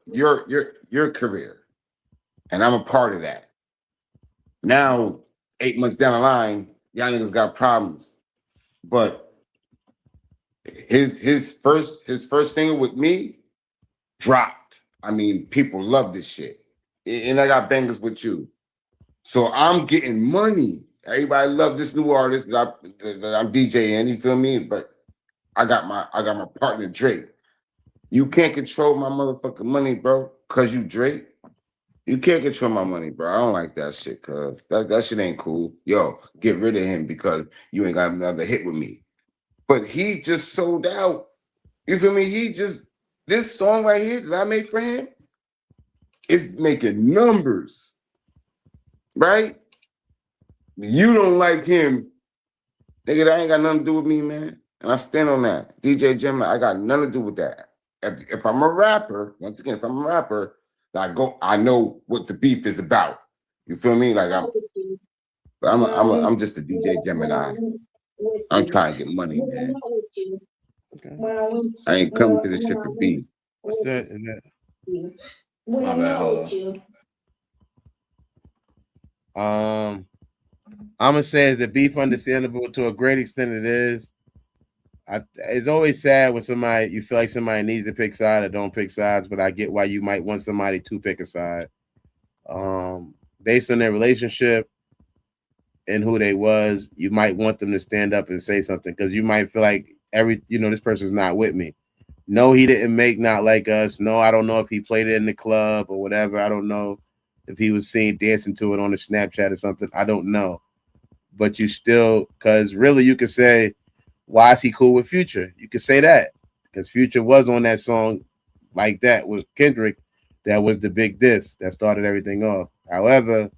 career. And I'm a part of that. Now, 8 months down the line, y'all niggas got problems. But his first single with me dropped. I mean, people love this shit. And I got bangers with you. So I'm getting money. Everybody love this new artist that I'm DJing, you feel me? But I got my partner Drake. You can't control my motherfucking money, bro, because you Drake. You can't control my money, bro. I don't like that shit, cuz that shit ain't cool. Yo, get rid of him because you ain't got another hit with me. But he just sold out. You feel me? This song right here that I made for him is making numbers, right? You don't like him. Nigga, that ain't got nothing to do with me, man. And I stand on that. DJ Gemini, I got nothing to do with that. If I'm a rapper, once again, if I'm a rapper, I know what the beef is about. You feel me? Like But I'm just a DJ Gemini. I'm trying to get money, man. Okay. I ain't coming to this shit for beef. What's that? Is that? My bad, hold on. I'm gonna say is the beef understandable to a great extent. It is. It's always sad when you feel like somebody needs to pick sides or don't pick sides, but I get why you might want somebody to pick a side. Based on their relationship and who they was, you might want them to stand up and say something because you might feel like this person's not with me. No, he didn't make Not Like Us. No, I don't know if he played it in the club or whatever. I don't know if he was seen dancing to it on the Snapchat or something. I don't know. But you still, because really you could say, why is he cool with Future? You could say that because Future was on that song like that with Kendrick. That was the big diss that started everything off. However,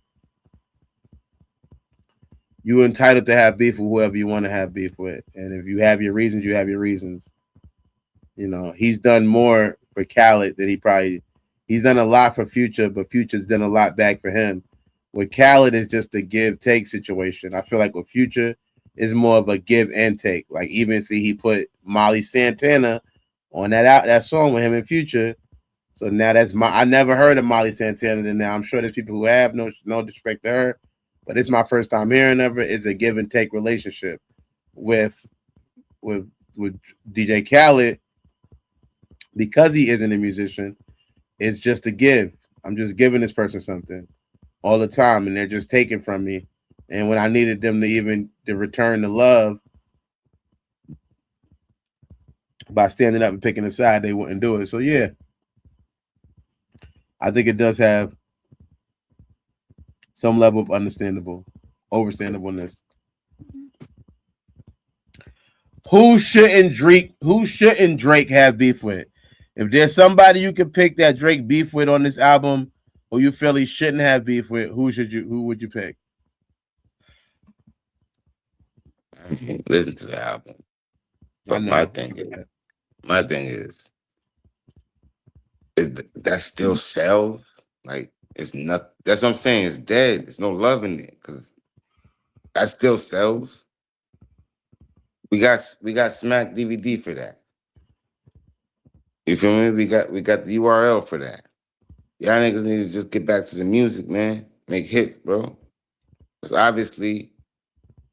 you're entitled to have beef with whoever you want to have beef with. And if you have your reasons, you have your reasons. He's done more for Khaled than he's done a lot for Future, but Future's done a lot back for him. With Khaled, is just a give-take situation. I feel like with Future, is more of a give and take. Like even he put Molly Santana on that song with him in Future. So now I never heard of Molly Santana, and now I'm sure there's people who have no disrespect to her, but it's my first time hearing of it. It's a give and take relationship with DJ Khaled. Because he isn't a musician, it's just a give. I'm just giving this person something all the time, and they're just taking from me. And when I needed them to return the love by standing up and picking a side, they wouldn't do it. So yeah, I think it does have some level of overstandableness. Who shouldn't Drake have beef with? If there's somebody you can pick that Drake beef with on this album, who you feel he shouldn't have beef with, who would you pick? I can't listen to the album. But my thing is that still sells? Like it's not. That's what I'm saying. It's dead. There's no love in it because that still sells. We got Smack DVD for that. You feel me? We got the URL for that. Y'all niggas need to just get back to the music, man. Make hits, bro. Because obviously,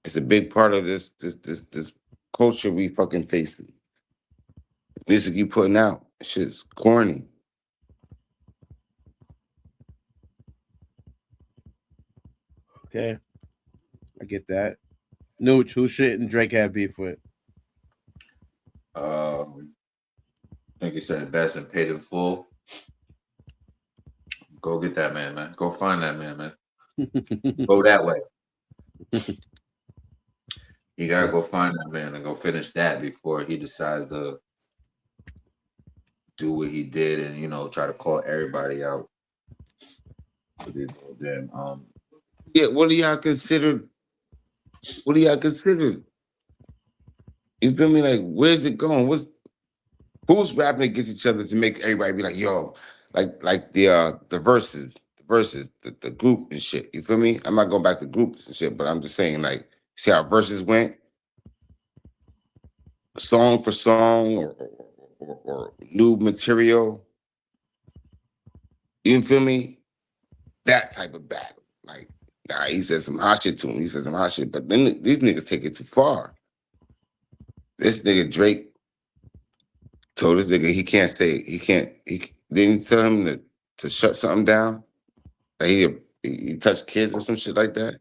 it's a big part of this culture we fucking facing. Music you putting out, shit's corny. Okay, I get that. Nooch, who shouldn't Drake have beef with? I think you said it best and paid in full. Go get that man. Go find that man. Go that way. You gotta go find that man and go finish that before he decides to do what he did and try to call everybody out. Yeah, what do y'all consider? You feel me? Like, where's it going? Who's rapping against each other to make everybody be like, yo, like the verses, the group and shit. You feel me? I'm not going back to groups and shit, but I'm just saying, like, see how verses went? Song for song or new material. You feel me? That type of battle. Like, nah, he said some hot shit to him. He said some hot shit, but then these niggas take it too far. This nigga Drake told this nigga he didn't tell him to shut something down. Like he touched kids or some shit like that.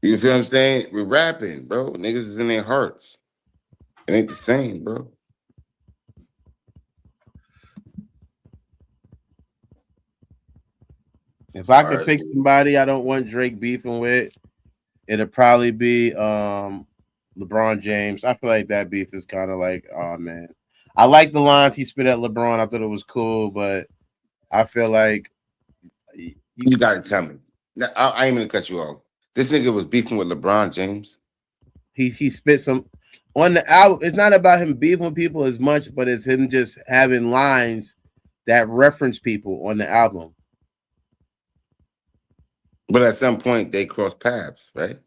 You feel what I'm saying? We're rapping, bro. Niggas is in their hearts. It ain't the same, bro. If I could pick somebody I don't want Drake beefing with, it'd probably be LeBron James. I feel like that beef is kind of like, oh man. I like the lines he spit at LeBron. I thought it was cool, but I feel like you gotta tell me. I ain't gonna cut you off. This nigga was beefing with LeBron James. He spit some on the album. It's not about him beefing with people as much, but it's him just having lines that reference people on the album. But at some point they cross paths, right?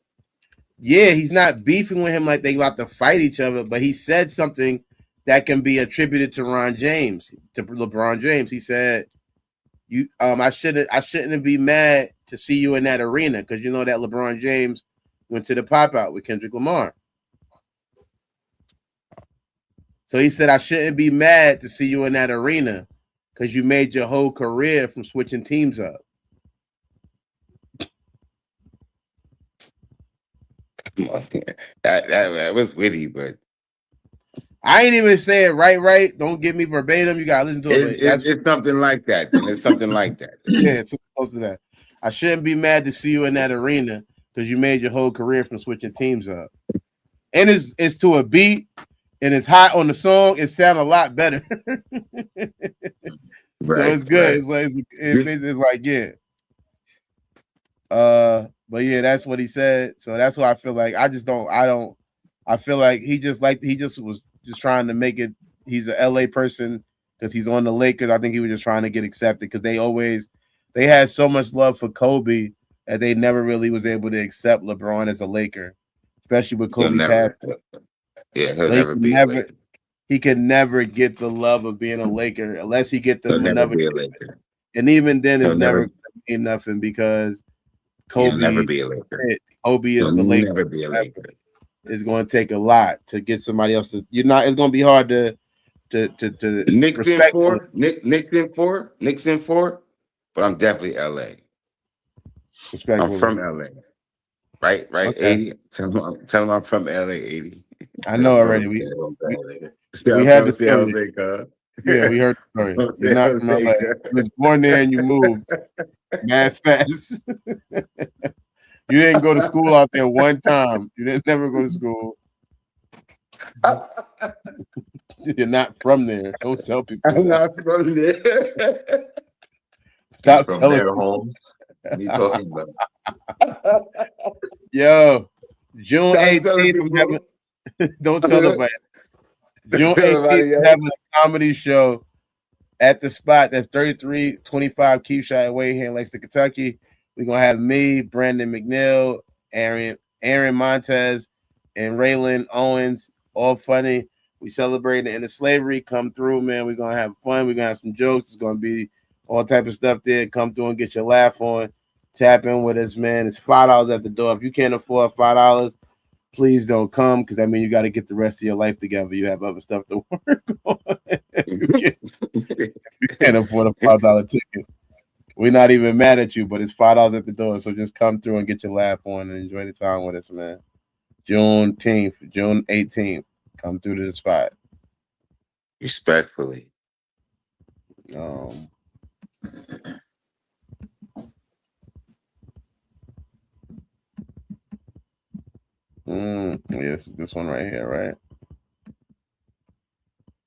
Yeah, he's not beefing with him like they about to fight each other, but he said something that can be attributed to LeBron James. He said, "You, I shouldn't be mad to see you in that arena because you know that LeBron James went to the pop out with Kendrick Lamar." So he said, "I shouldn't be mad to see you in that arena because you made your whole career from switching teams up." That was witty, but I ain't even say it right. Don't give me verbatim. You gotta listen to it. It's something like that. Then it's something like that. Yeah, it's close to that. I shouldn't be mad to see you in that arena because you made your whole career from switching teams up. And it's to a beat and it's hot on the song. It sounds a lot better. So it's good. Right. It's like yeah. But yeah, that's what he said. So that's why I feel like I feel like he just was just trying to make it. He's an LA person because he's on the Lakers. I think he was just trying to get accepted because they had so much love for Kobe that they never really was able to accept LeBron as a Laker, especially with Kobe passing. Yeah, he'll never be a Laker. He could never get the love of being a Laker unless he get them He'll never whenever. be a Laker. And even then, it's never mean nothing because Kobe He'll never be a Laker. Kobe is the Laker. Never be a Laker. It's going to take a lot to get somebody else to. It's going to be hard to Knicks in four, but I'm definitely LA. I'm from LA. Right, okay. 80. Tell them I'm from LA 80. I know already. We had the story. Yeah, we heard the story. You're not from LA. You was born there and you moved mad fast. You didn't go to school out there one time. You didn't never go to school. You're not from there. Don't tell people. I'm not from there. Stop from telling their home. What are you talking about? Yo, June 18th. Don't tell nobody. June 18th, we're having a comedy show at the spot. That's 3325 Keith Way here in Lexington, Kentucky. We're gonna have me, Brandon McNeil, Aaron Montez, and Raylan Owens. All funny. We celebrating the end of slavery. Come through, man. We're gonna have fun. We're gonna have some jokes. It's gonna be all type of stuff there. Come through and get your laugh on. Tap in with us, man. It's $5 at the door. If you can't afford $5, please don't come because that means you got to get the rest of your life together. You have other stuff to work on. You can't afford a $5 ticket. We're not even mad at you, but it's $5 at the door. So just come through and get your laugh on and enjoy the time with us, man. June 18th. Come through to the spot. Respectfully. Yes, this one right here, right?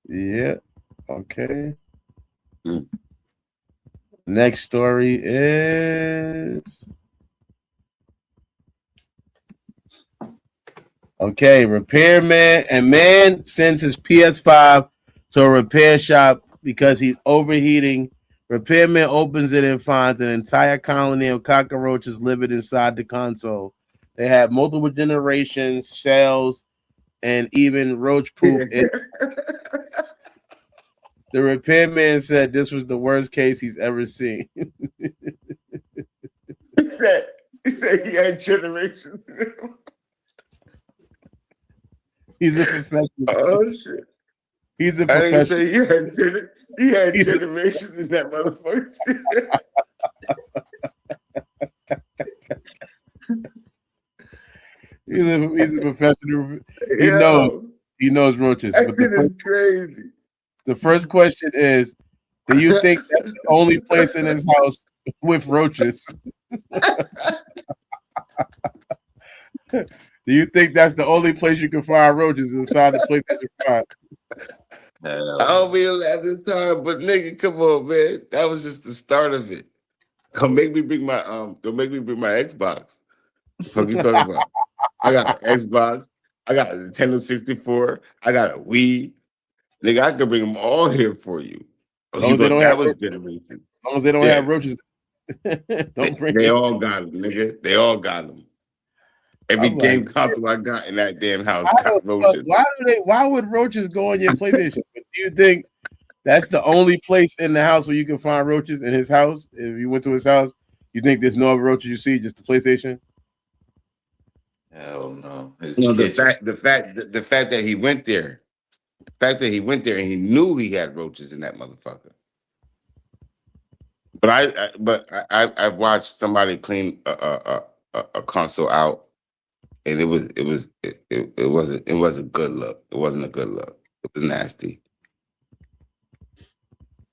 Yeah. Okay. Next story is repairman and man sends his PS5 to a repair shop because he's overheating. Repairman opens it and finds an entire colony of cockroaches living inside the console. They have multiple generations, cells, and even roach poop. The repairman said this was the worst case he's ever seen. He said he had generations. He's a professional. Oh shit! He's a professional. I didn't say he had generations in that motherfucker. He's a professional. He knows roaches. That But is crazy. The first question is, do you think that's the only place in his house with roaches? Do you think that's the only place you can find roaches inside the place that you find? I'll be laugh this time, but nigga, come on, man. That was just the start of it. Don't make me bring my Xbox. What you talking about? I got an Xbox. I got a Nintendo 64. I got a Wii. Nigga, I could bring them all here for you. As long as they don't have roaches. Don't bring They it. all got them, nigga. They all got them. Every I'm game like, console I got in that damn house I got don't know, roaches. why would roaches go on your PlayStation? Do you think that's the only place in the house where you can find roaches in his house? If you went to his house, you think there's no other roaches you see, just the PlayStation? Hell no. His You know, kitchen. the fact that he went there, the fact that he went there and he knew he had roaches in that motherfucker. But I've watched somebody clean a console out, and it wasn't good look. It wasn't a good look. It was nasty.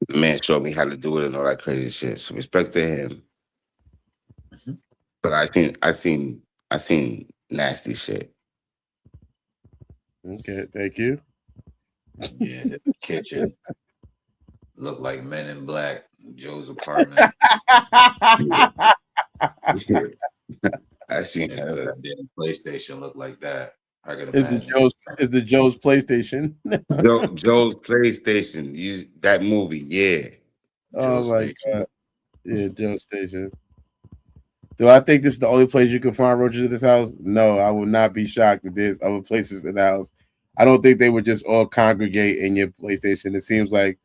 The man showed me how to do it and all that crazy shit. So respect to him. But I seen nasty shit. Okay, thank you. Yeah, his kitchen looked like Men in Black. Joe's apartment. I've seen that damn PlayStation look like that. I could Is imagine. the Joe's PlayStation? Joe's PlayStation. That movie, yeah. Oh my god. Yeah, Joe's Station. Do I think this is the only place you can find roaches in this house? No, I would not be shocked if there's other places in the house. I don't think they would just all congregate in your PlayStation. It seems like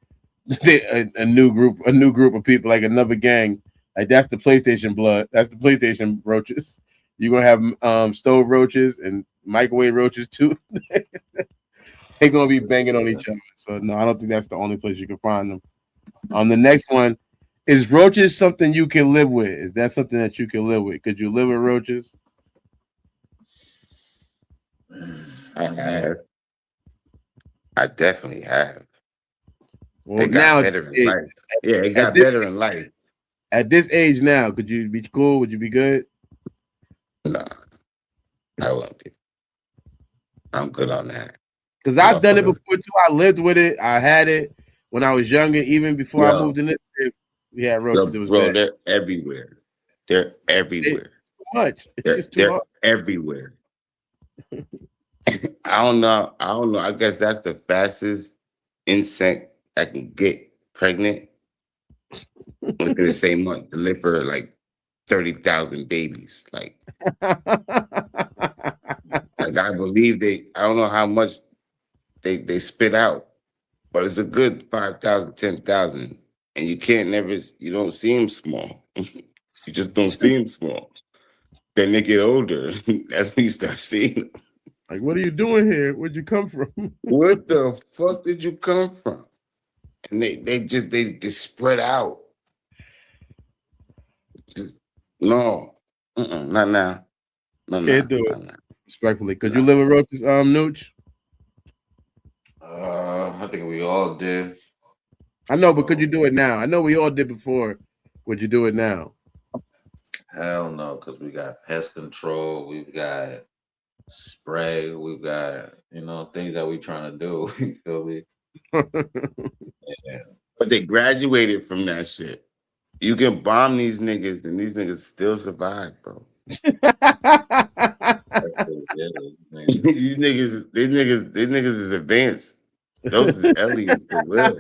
a new group of people, like another gang. Like that's the PlayStation blood. That's the PlayStation roaches. You're gonna have stove roaches and microwave roaches too. They're gonna be banging on each other. So no, I don't think that's the only place you can find them. The next one. Is roaches something you can live with? Is that something that you can live with? Could you live with roaches? I have. I definitely have. Well, it got now better in life. Yeah, it got better in life. At this age now, could you be cool? Would you be good? No, I won't be. I'm good on that. Because I've done it before too. I lived with it. I had it when I was younger, even before I moved in this crib. We had roaches. It was bad. They're everywhere. They're everywhere. Too much. They're everywhere. I don't know. I guess that's the fastest insect that can get pregnant within the same month. Deliver like 30,000 babies. Like I believe I don't know how much they spit out, but it's a good 5,000, 10,000. And you don't see them small. You just don't see them small. Then they get older. That's when you start seeing them. Like, what are you doing here? Where'd you come from? What the fuck did you come from? And they spread out. Just, no. Not now. Can't do it. Respectfully. Could you live with roaches, Nooch? I think we all did. I know, but could you do it now? I know we all did before. Would you do it now? Hell no, because we got pest control, we've got spray, we've got things that we trying to do. You feel me? Yeah. But they graduated from that shit. You can bomb these niggas, and these niggas still survive, bro. These niggas is advanced. Those is aliens for real.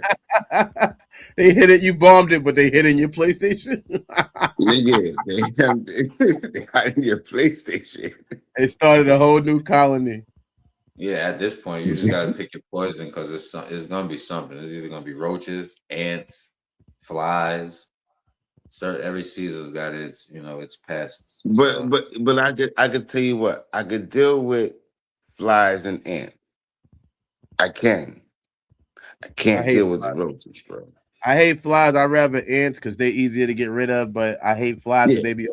They hit it, you bombed it, but they hit in your PlayStation. Nigga, they hide in your PlayStation. They started a whole new colony. Yeah, at this point, you just gotta pick your poison because it's gonna be something. It's either gonna be roaches, ants, flies. Every season's got its pests. But I could tell you what, I could deal with flies and ants. I can't deal with the roaches, bro. I hate flies. I rather ants because they're easier to get rid of. But I hate flies because they be.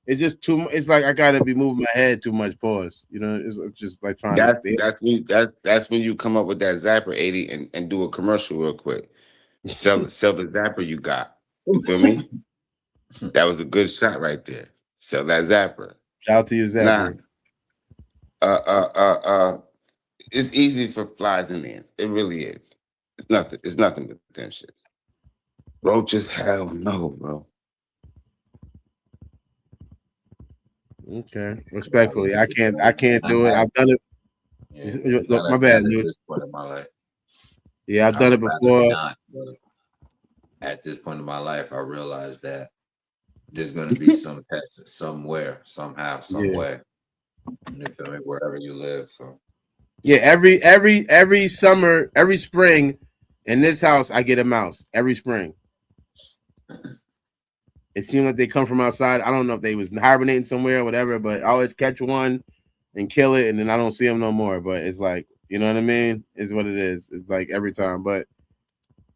It's just too. It's like I gotta be moving my head too much. Pause. It's just like trying. That's when you come up with that zapper 80 and do a commercial real quick. Sell the zapper you got. You feel me? That was a good shot right there. Sell that zapper. Shout out to your zapper. It's easy for flies and ants. It really is. It's nothing but them shits. Roaches, hell no, bro. Okay. Respectfully, I can't do it. I've done it. Yeah, look, my bad, dude. Yeah, I've done it before. At this point in my life, I realized that there's gonna be some pets somewhere, somehow, some Yeah. way. You feel me? Wherever you live. So Yeah, every summer, every spring, in this house, I get a mouse every spring. It seems like they come from outside. I don't know if they was hibernating somewhere or whatever, but I always catch one and kill it, and then I don't see them no more. But it's like, you know what I mean? It's what it is. It's like every time. But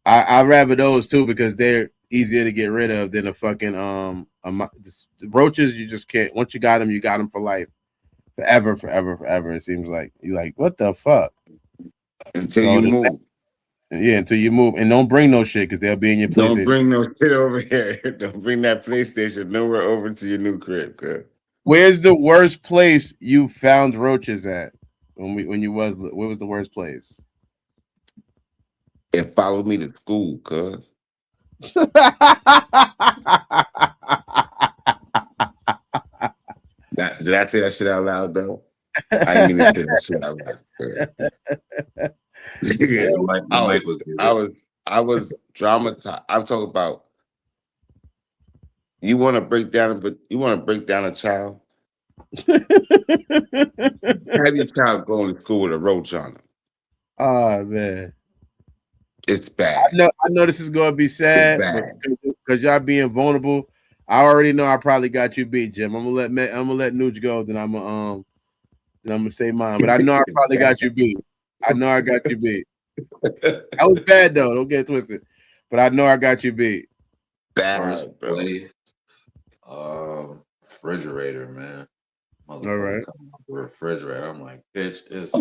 I rather those too because they're easier to get rid of than a fucking roaches. You just can't. Once you got them for life, forever, forever, forever. It seems like you're like, what the fuck? Until you move. Yeah, until you move, and don't bring no shit because they'll be in your PlayStation. Don't bring no shit over here. Don't bring that PlayStation nowhere over to your new crib, cuz. Where's the worst place you found roaches at? Where was the worst place? It followed me to school, cuz. Did I say that shit out loud though? I didn't mean to say that shit out loud. I was dramatized. I'm talking about you want to break down a child. Have your child going to school with a roach on them. Oh man, it's bad. I know this is gonna be sad, because y'all being vulnerable. I already know I probably got you beat, Jim. I'm gonna let Nooch go, then I'm gonna say mine. But I know I probably got you beat. I know I got you beat. That was bad though. Don't get it twisted. But I know I got you beat. Bad, bro. Refrigerator, man. All right. Refrigerator. I'm like, bitch, it's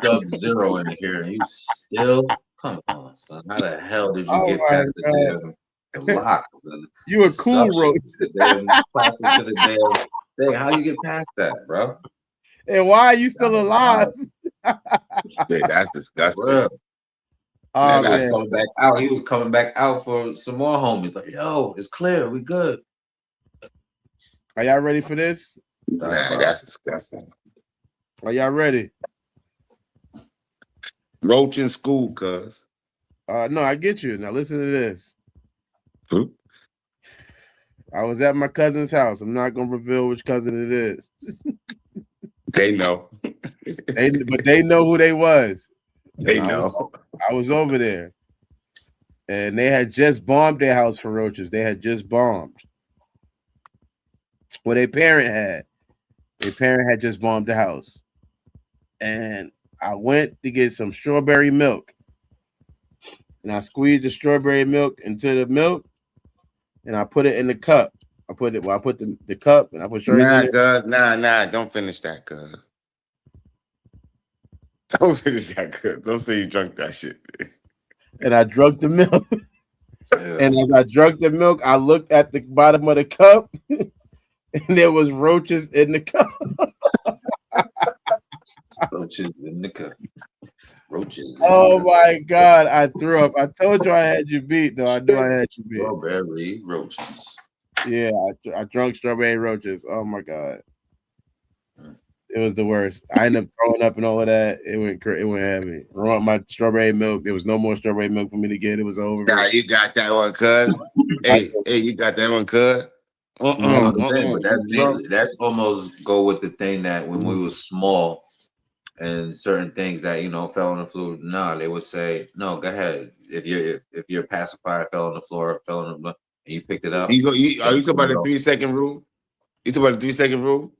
Sub-Zero in here, and you still come on, son. How the hell did you get past the damn lock? You a cool roach. To the damn thing. How you get past that, bro? And why are you still alive? That's disgusting. Bro. Oh, man. Coming back out. He was coming back out for some more homies. Like, yo, it's clear. We good. Are y'all ready for this? Nah, that's disgusting. Are y'all ready? Roach in school, cuz. No, I get you. Now listen to this. Hmm? I was at my cousin's house. I'm not gonna reveal which cousin it is. They know. But they know who they was. They know. I was over there. And they had just bombed their house for roaches. They had just bombed. Well, their parent had just bombed the house. And I went to get some strawberry milk. And I squeezed the strawberry milk into the milk. And I put it in the cup. I put the cup and I put strawberries in it. Nah, don't finish that, cuz. Don't finish that, cuz. Don't say you drunk that shit. And I drunk the milk. And as I drunk the milk, I looked at the bottom of the cup and there was roaches in the cup. Roaches in the cup. Roaches. Oh my God, I threw up. I told you I had you beat, though. I knew I had you beat. Strawberry roaches. Yeah, I drunk strawberry roaches. Oh my God. It was the worst. I ended up throwing up and all of that. It went heavy. I want my strawberry milk. There was no more strawberry milk for me to get. It was over. Nah, you got that one, cuz. hey, you got that one, cuz. But that almost go with the thing that when we was small and certain things that fell on the floor. No, they would say, no, go ahead. If your pacifier fell on the floor, and you picked it up. Are you talking about the 3-second rule? You talking about the 3-second rule?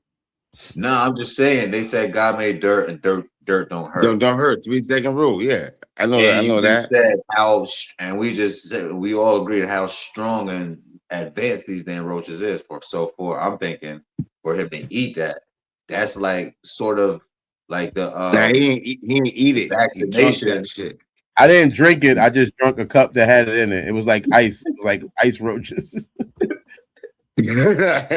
No, I'm just saying. They said God made dirt, and dirt don't hurt. Don't hurt. 3-second rule. Yeah, I know that. I know that. Said and we just said we all agreed how strong and advanced these damn roaches is. I'm thinking for him to eat that, that's like sort of like the he didn't eat it. Vaccination. That shit. I didn't drink it. I just drank a cup that had it in it. It was like ice. It was like ice roaches. Left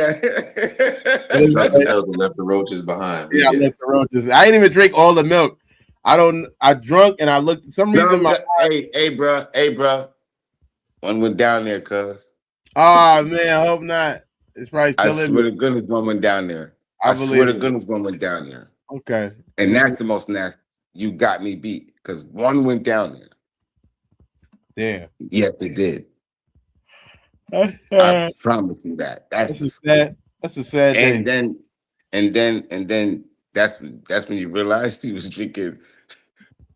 the roaches behind. Yeah, I left the roaches. I didn't even drink all the milk. I drunk and I looked for some reason. Hey, bro. One went down there, cuz. Oh man, I hope not. It's probably still in me. I swear to goodness, one went down there. I swear to goodness, one went down there. Okay. And that's the most nasty. You got me beat because one went down there. Yeah. Yes, it did. I promise you that. That's a sad and day. then that's when you realize he was drinking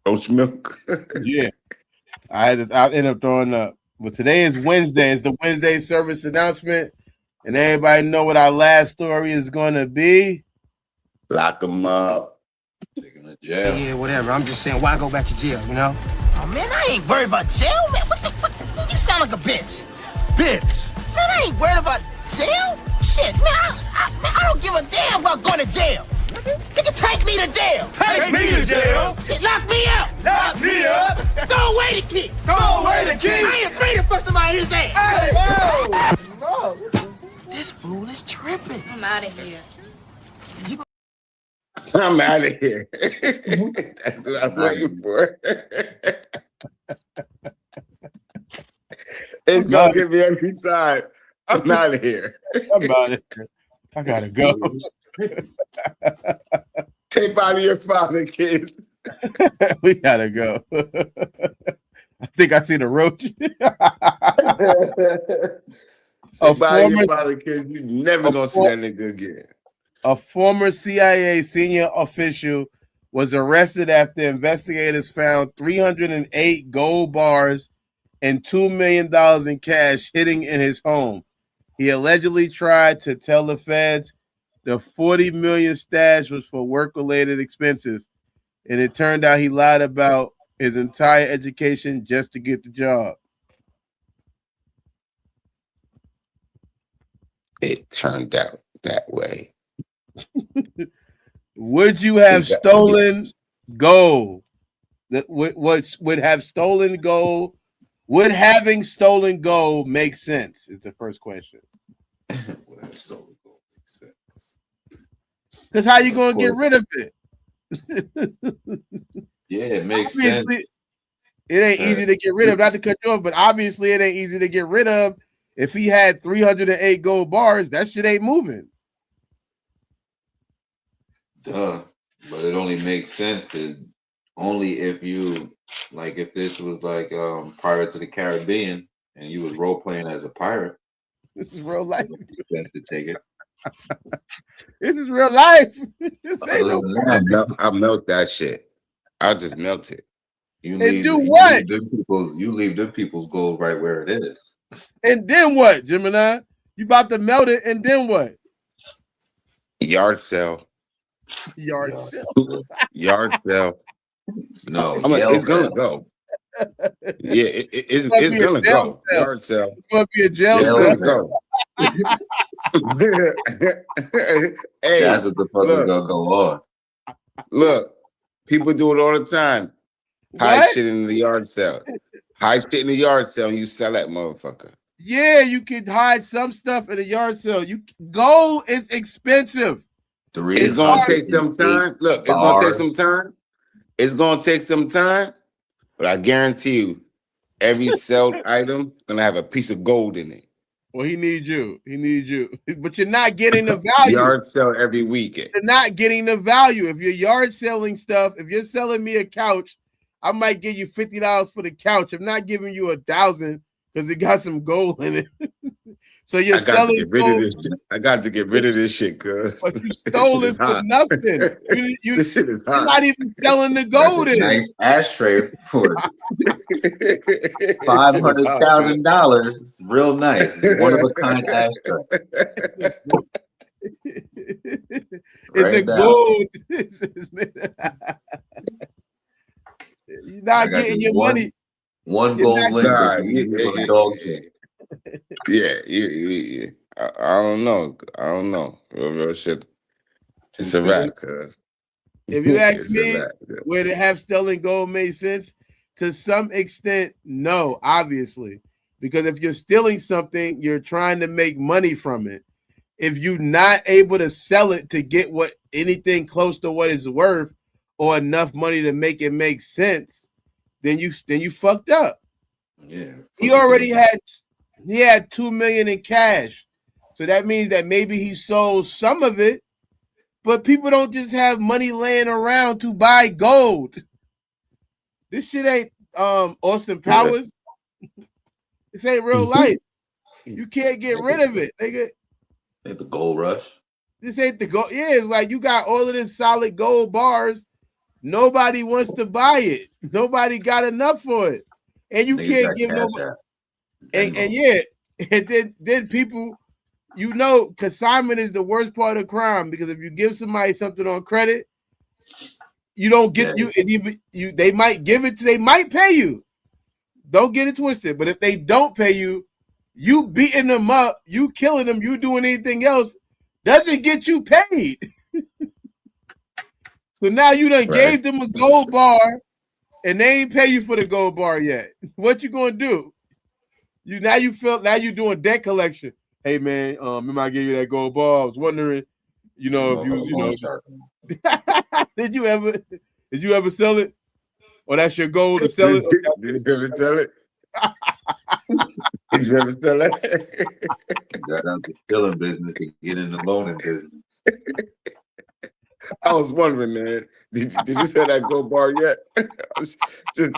oat milk. Yeah. I ended up throwing up. But today is Wednesday. It's the Wednesday service announcement. And everybody know what our last story is going to be. Lock them up. Take him to jail. Yeah, whatever. I'm just saying, why go back to jail, you know? Oh, man, I ain't worried about jail, man. What you sound like a bitch. Bitch? Man, I ain't worried about jail. Shit, man, I don't give a damn about going to jail. Nigga, take me to jail. Take me to jail? Shit, lock me up. Lock me up? Go away the key. Go away the key. I ain't afraid to fuck somebody in his ass. Hey, no. This fool is tripping. I'm out of here. I'm out of here. That's what I'm waiting for. It's gonna get me every time. I'm out of here. I'm out of here. I gotta go. Take out of your father, kids. We gotta go. I think I see the roach. Take out of your father, kids. You never gonna see that nigga again. A former CIA senior official was arrested after investigators found 308 gold bars and $2 million in cash hidden in his home. He allegedly tried to tell the feds the $40 million stash was for work-related expenses, and it turned out he lied about his entire education just to get the job. It turned out that way. Would you have stolen gold? Would have stolen gold? Would having stolen gold make sense? Is the first question. Would have stolen gold make sense? Because how you gonna get rid of it? Yeah, it makes obviously, sense. It ain't easy to get rid of. Not to cut you off, but obviously it ain't easy to get rid of. If he had 308 gold bars, that shit ain't moving. Duh. But it only makes sense because only if you like if this was like Pirates of the Caribbean and you was role playing as a pirate. This is real life. To take it. This is real life. This ain't no I'll melt that shit. I'll just melt it. You and do what? You leave them people's gold right where it is. And then what, Gemini? You about to melt it, and then what? Yard sale. Yard sale. Yard sale. No, it's gonna go. Yeah, it's gonna go. Sale. Yard sale. It's gonna be a jail sale. Go. Hey, that's what the fuck is gonna go on. Look, people do it all the time. Hide shit in the yard sale. Hide shit in the yard sale and you sell that motherfucker. Yeah, you can hide some stuff in a yard sale. Gold is expensive. It's gonna take some time. Look, it's gonna take some time. It's gonna take some time, but I guarantee you, every sold item is gonna have a piece of gold in it. Well, he needs you. He needs you. But you're not getting the value. Yard sale every weekend. You're not getting the value. If you're yard selling stuff, if you're selling me a couch, I might give you $50 for the couch. I'm not giving you $1,000 because it got some gold in it. So you're selling gold. I got to get rid of this shit, cuz. But you stole it for nothing. This shit is hot. You're not even selling the gold in. Nice ashtray for $500,000. Real nice. One of a kind ashtray. It's a gold. You're not getting your money. One gold link. Yeah. I don't know. Real shit. It's a wrap, cuz. If you ask me, would it have stolen gold made sense? To some extent, no, obviously. Because if you're stealing something, you're trying to make money from it. If you're not able to sell it to get anything close to what it's worth or enough money to make it make sense, then you fucked up. Yeah. He had $2 million in cash. So that means that maybe he sold some of it, but people don't just have money laying around to buy gold. This shit ain't Austin Powers. This ain't real life. You can't get rid of it, nigga. Ain't the gold rush. This ain't the gold. Yeah, it's like you got all of this solid gold bars. Nobody wants to buy it. Nobody got enough for it, and you can't give nobody. And yeah, and then people, you know, consignment is the worst part of crime because if you give somebody something on credit, you don't get you. They might give it. They might pay you. Don't get it twisted. But if they don't pay you, you beating them up, you killing them, you doing anything else doesn't get you paid. So now you done gave them a gold bar and they ain't pay you for the gold bar yet. What you gonna do? Now you doing debt collection. Hey man, remember I gave you that gold bar? I was wondering, you know, if you know, did you ever sell it? Or that's your goal to sell it? Did you ever sell it? Did you ever sell it? Got out the filling business to get in the loaning business. I was wondering, man. Did you sell that gold bar yet? I was just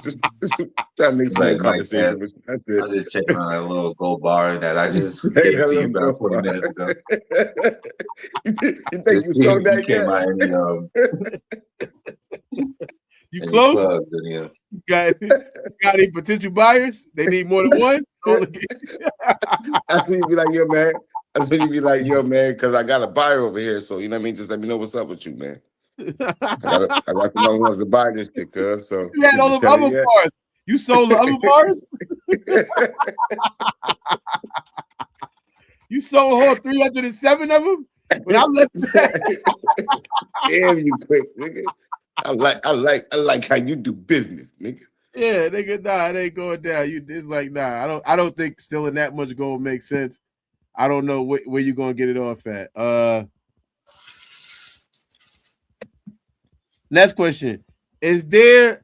trying to make some conversation. I just checked on that little gold bar that I just gave to you about 40 minutes ago. You think you sold that yet? You close? Got any potential buyers? They need more than one? That's when you be like, yo, man. That's when you be like, yo, man, because I got a buyer over here. So, you know what I mean? Just let me know what's up with you, man. I got to know who wants to buy this shit, cuz. So you had all the other bars. You sold the other bars? You sold all 307 of them? When I left damn you quick, nigga. I like how you do business, nigga. Yeah, nigga, nah, it ain't going down. It's like, nah, I don't think stealing that much gold makes sense. I don't know where you're gonna get it off at. Next question. Is there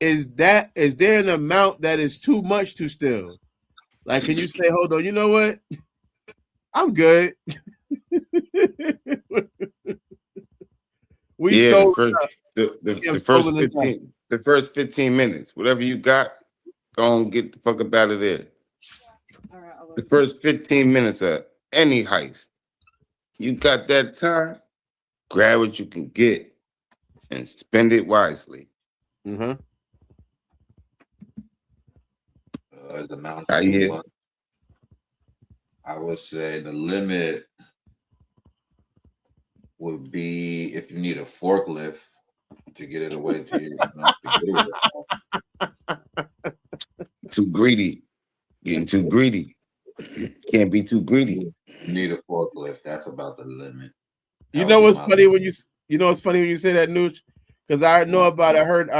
an amount that is too much to steal? Like, can you say, hold on, you know what? I'm good. The first 15 minutes, whatever you got, go and get the fuck up out of there. The first 15 minutes of any heist, you got that time, grab what you can get and spend it wisely. The amount I would say the limit would be if you need a forklift to get it away to you. Too greedy. Getting too greedy. Can't be too greedy. You need a forklift. That's about the limit. You know what's funny when you say that, Nooch? Because I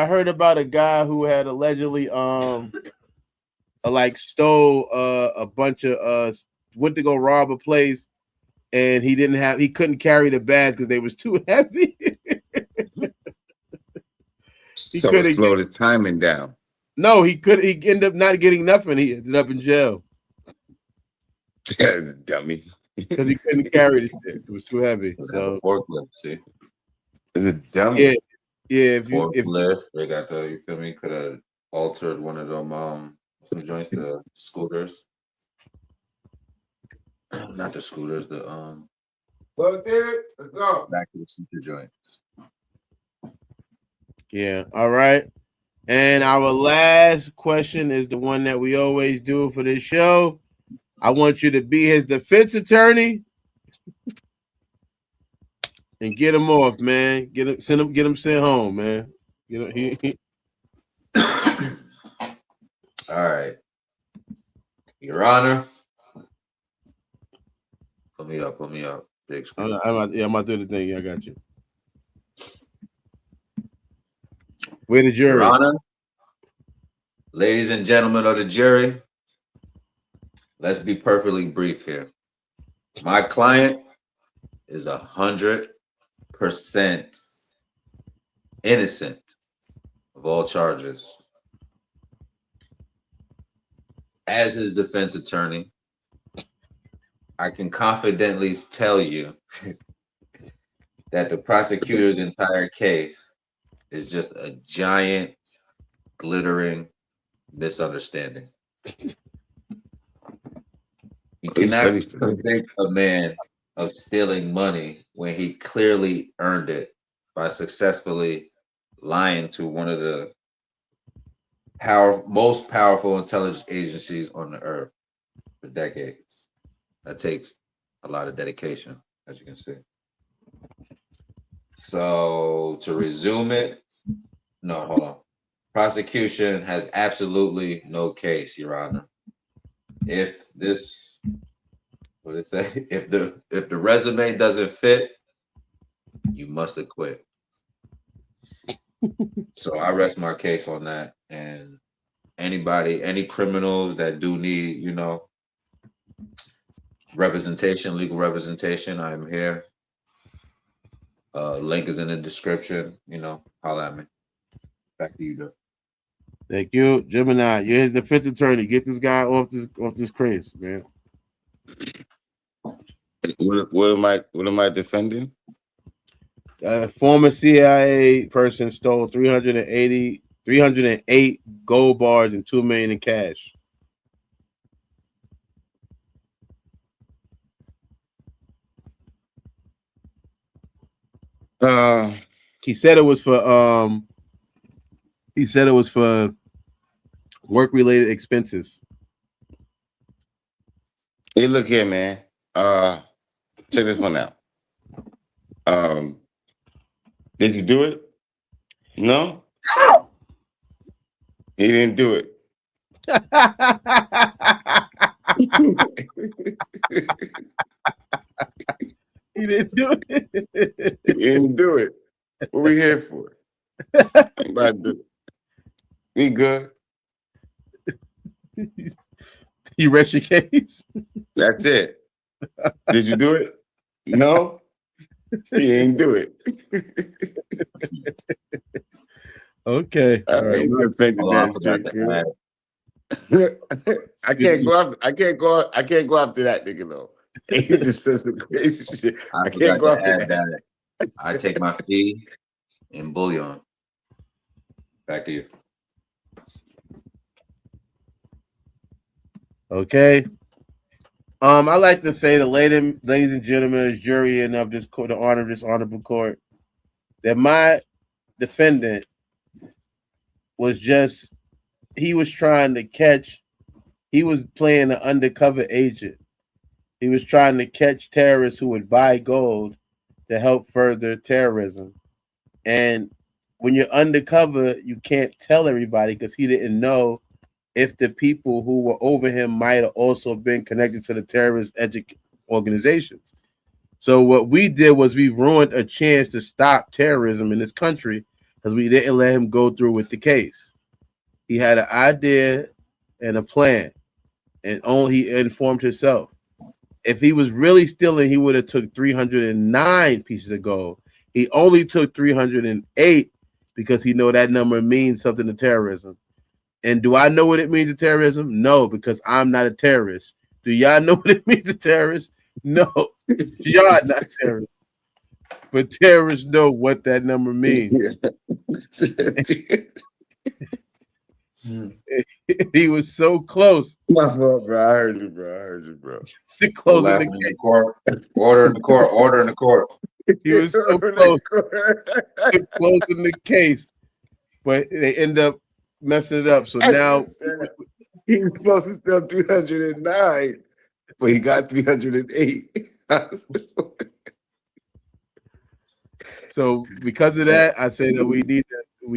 heard about a guy who had allegedly stole a bunch of went to go rob a place and he couldn't carry the bags because they was too heavy. He slowed his timing down. No, he ended up not getting nothing. He ended up in jail. Dummy. Because he couldn't carry the shit. It was too heavy. So forklift, see. Is it dummy? Yeah. Yeah, forklift, they got the, you feel me? Could have altered one of them some joints, the scooters. Not the scooters, the Well, there, let's go. Back to the scooter joints. Yeah, all right. And our last question is the one that we always do for this show. I want you to be his defense attorney and get him off, man. Get him sent home, man. All right. Your Honor. Put me up. Big screen. I'm about to do the thing. Yeah, I got you. We're the jury. Your Honor, ladies and gentlemen of the jury, let's be perfectly brief here. My client is 100% innocent of all charges. As his defense attorney, I can confidently tell you that the prosecutor's entire case is just a giant, glittering misunderstanding. You cannot convict a man of stealing money when he clearly earned it by successfully lying to one of the most powerful intelligence agencies on the earth for decades. That takes a lot of dedication, as you can see. So to resume it, no, hold on. Prosecution has absolutely no case, Your Honor. If this, what did it say? If the resume doesn't fit, you must acquit. So I rest my case on that. And any criminals that do need, representation, legal representation, I'm here. Link is in the description. Holla at me. Back to you, Joe. Thank you, Gemini. You're his defense attorney. Get this guy off this case, man. What am I defending? Former CIA person stole 308 gold bars and $2 million in cash. He said it was for work-related expenses. Hey, look here, man. Check this one out. Did you do it? No? He didn't do it. He didn't do it. He didn't do it. What we here for? We good. You rest your case? That's it. Did you do it? No? He ain't do it. Okay. All right. I can't go after that nigga though. He just says some crazy shit. I can't go after that. I take my fee in bullion. Back to you. Okay. I like to say the ladies and gentlemen, as jury and of this court, the honor of this honorable court, that my defendant was he was playing an undercover agent. He was trying to catch terrorists who would buy gold to help further terrorism. And when you're undercover, you can't tell everybody because he didn't know if the people who were over him might have also been connected to the terrorist organizations. So what we did was we ruined a chance to stop terrorism in this country because we didn't let him go through with the case. He had an idea and a plan, and only he informed himself. If he was really stealing, he would have took 309 pieces of gold. He only took 308 because he know that number means something to terrorism. And do I know what it means to terrorism? No, because I'm not a terrorist. Do y'all know what it means to terrorists? No, y'all not terrorists. But terrorists know what that number means. He was so close. My fault, bro. I heard you, bro. To closing the case. Order in the court. He was so close to closing the case, but they end up messing it up. So now he was supposed to steal 209, but he got 308. So because of that, I say that we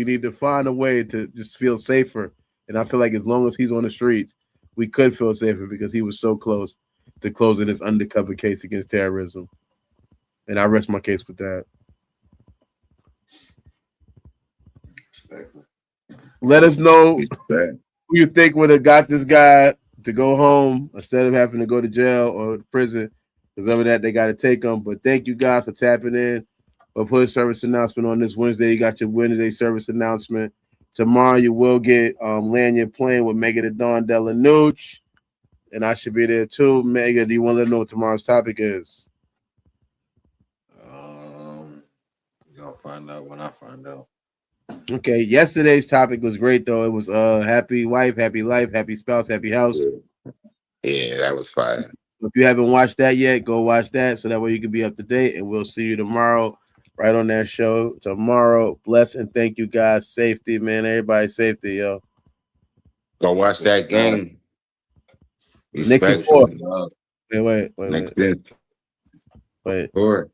need to find a way to just feel safer. And I feel like as long as he's on the streets, we could feel safer because he was so close to closing this undercover case against terrorism. And I rest my case with that. Let us know who you think would have got this guy to go home instead of having to go to jail or prison. Because of that, they got to take him. But thank you guys for tapping in. Of hood service announcement on this Wednesday. You got your Wednesday service announcement. Tomorrow you will get Land Your Plane with Mega the Don Delanucci. And I should be there too. Mega, do you want to let them know what tomorrow's topic is? You'll find out when I find out. Okay, yesterday's topic was great though. It was happy wife, happy life, happy spouse, happy house. Yeah, that was fire. If you haven't watched that yet, go watch that so that way you can be up to date. And we'll see you tomorrow, right on that show tomorrow. Bless and thank you guys. Safety, man. Everybody safety, yo. Go watch that game. Knicks in 4. Wait. Next in. Wait. 4.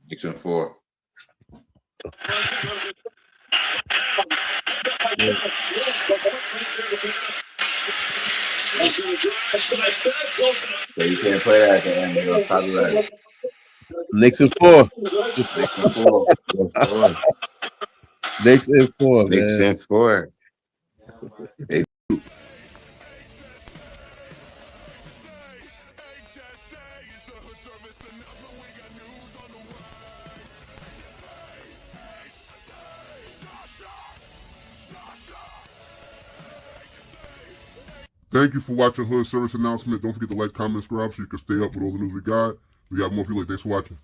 Knicks in 4. So you can't play that at the end. You're copyright. Knicks in 4. Knicks in 4. Knicks in 4, man. Knicks in 4. Hey. Thank you for watching Hood Service Announcement. Don't forget to like, comment, subscribe so you can stay up with all the news we got. We got more for you. Thanks for watching.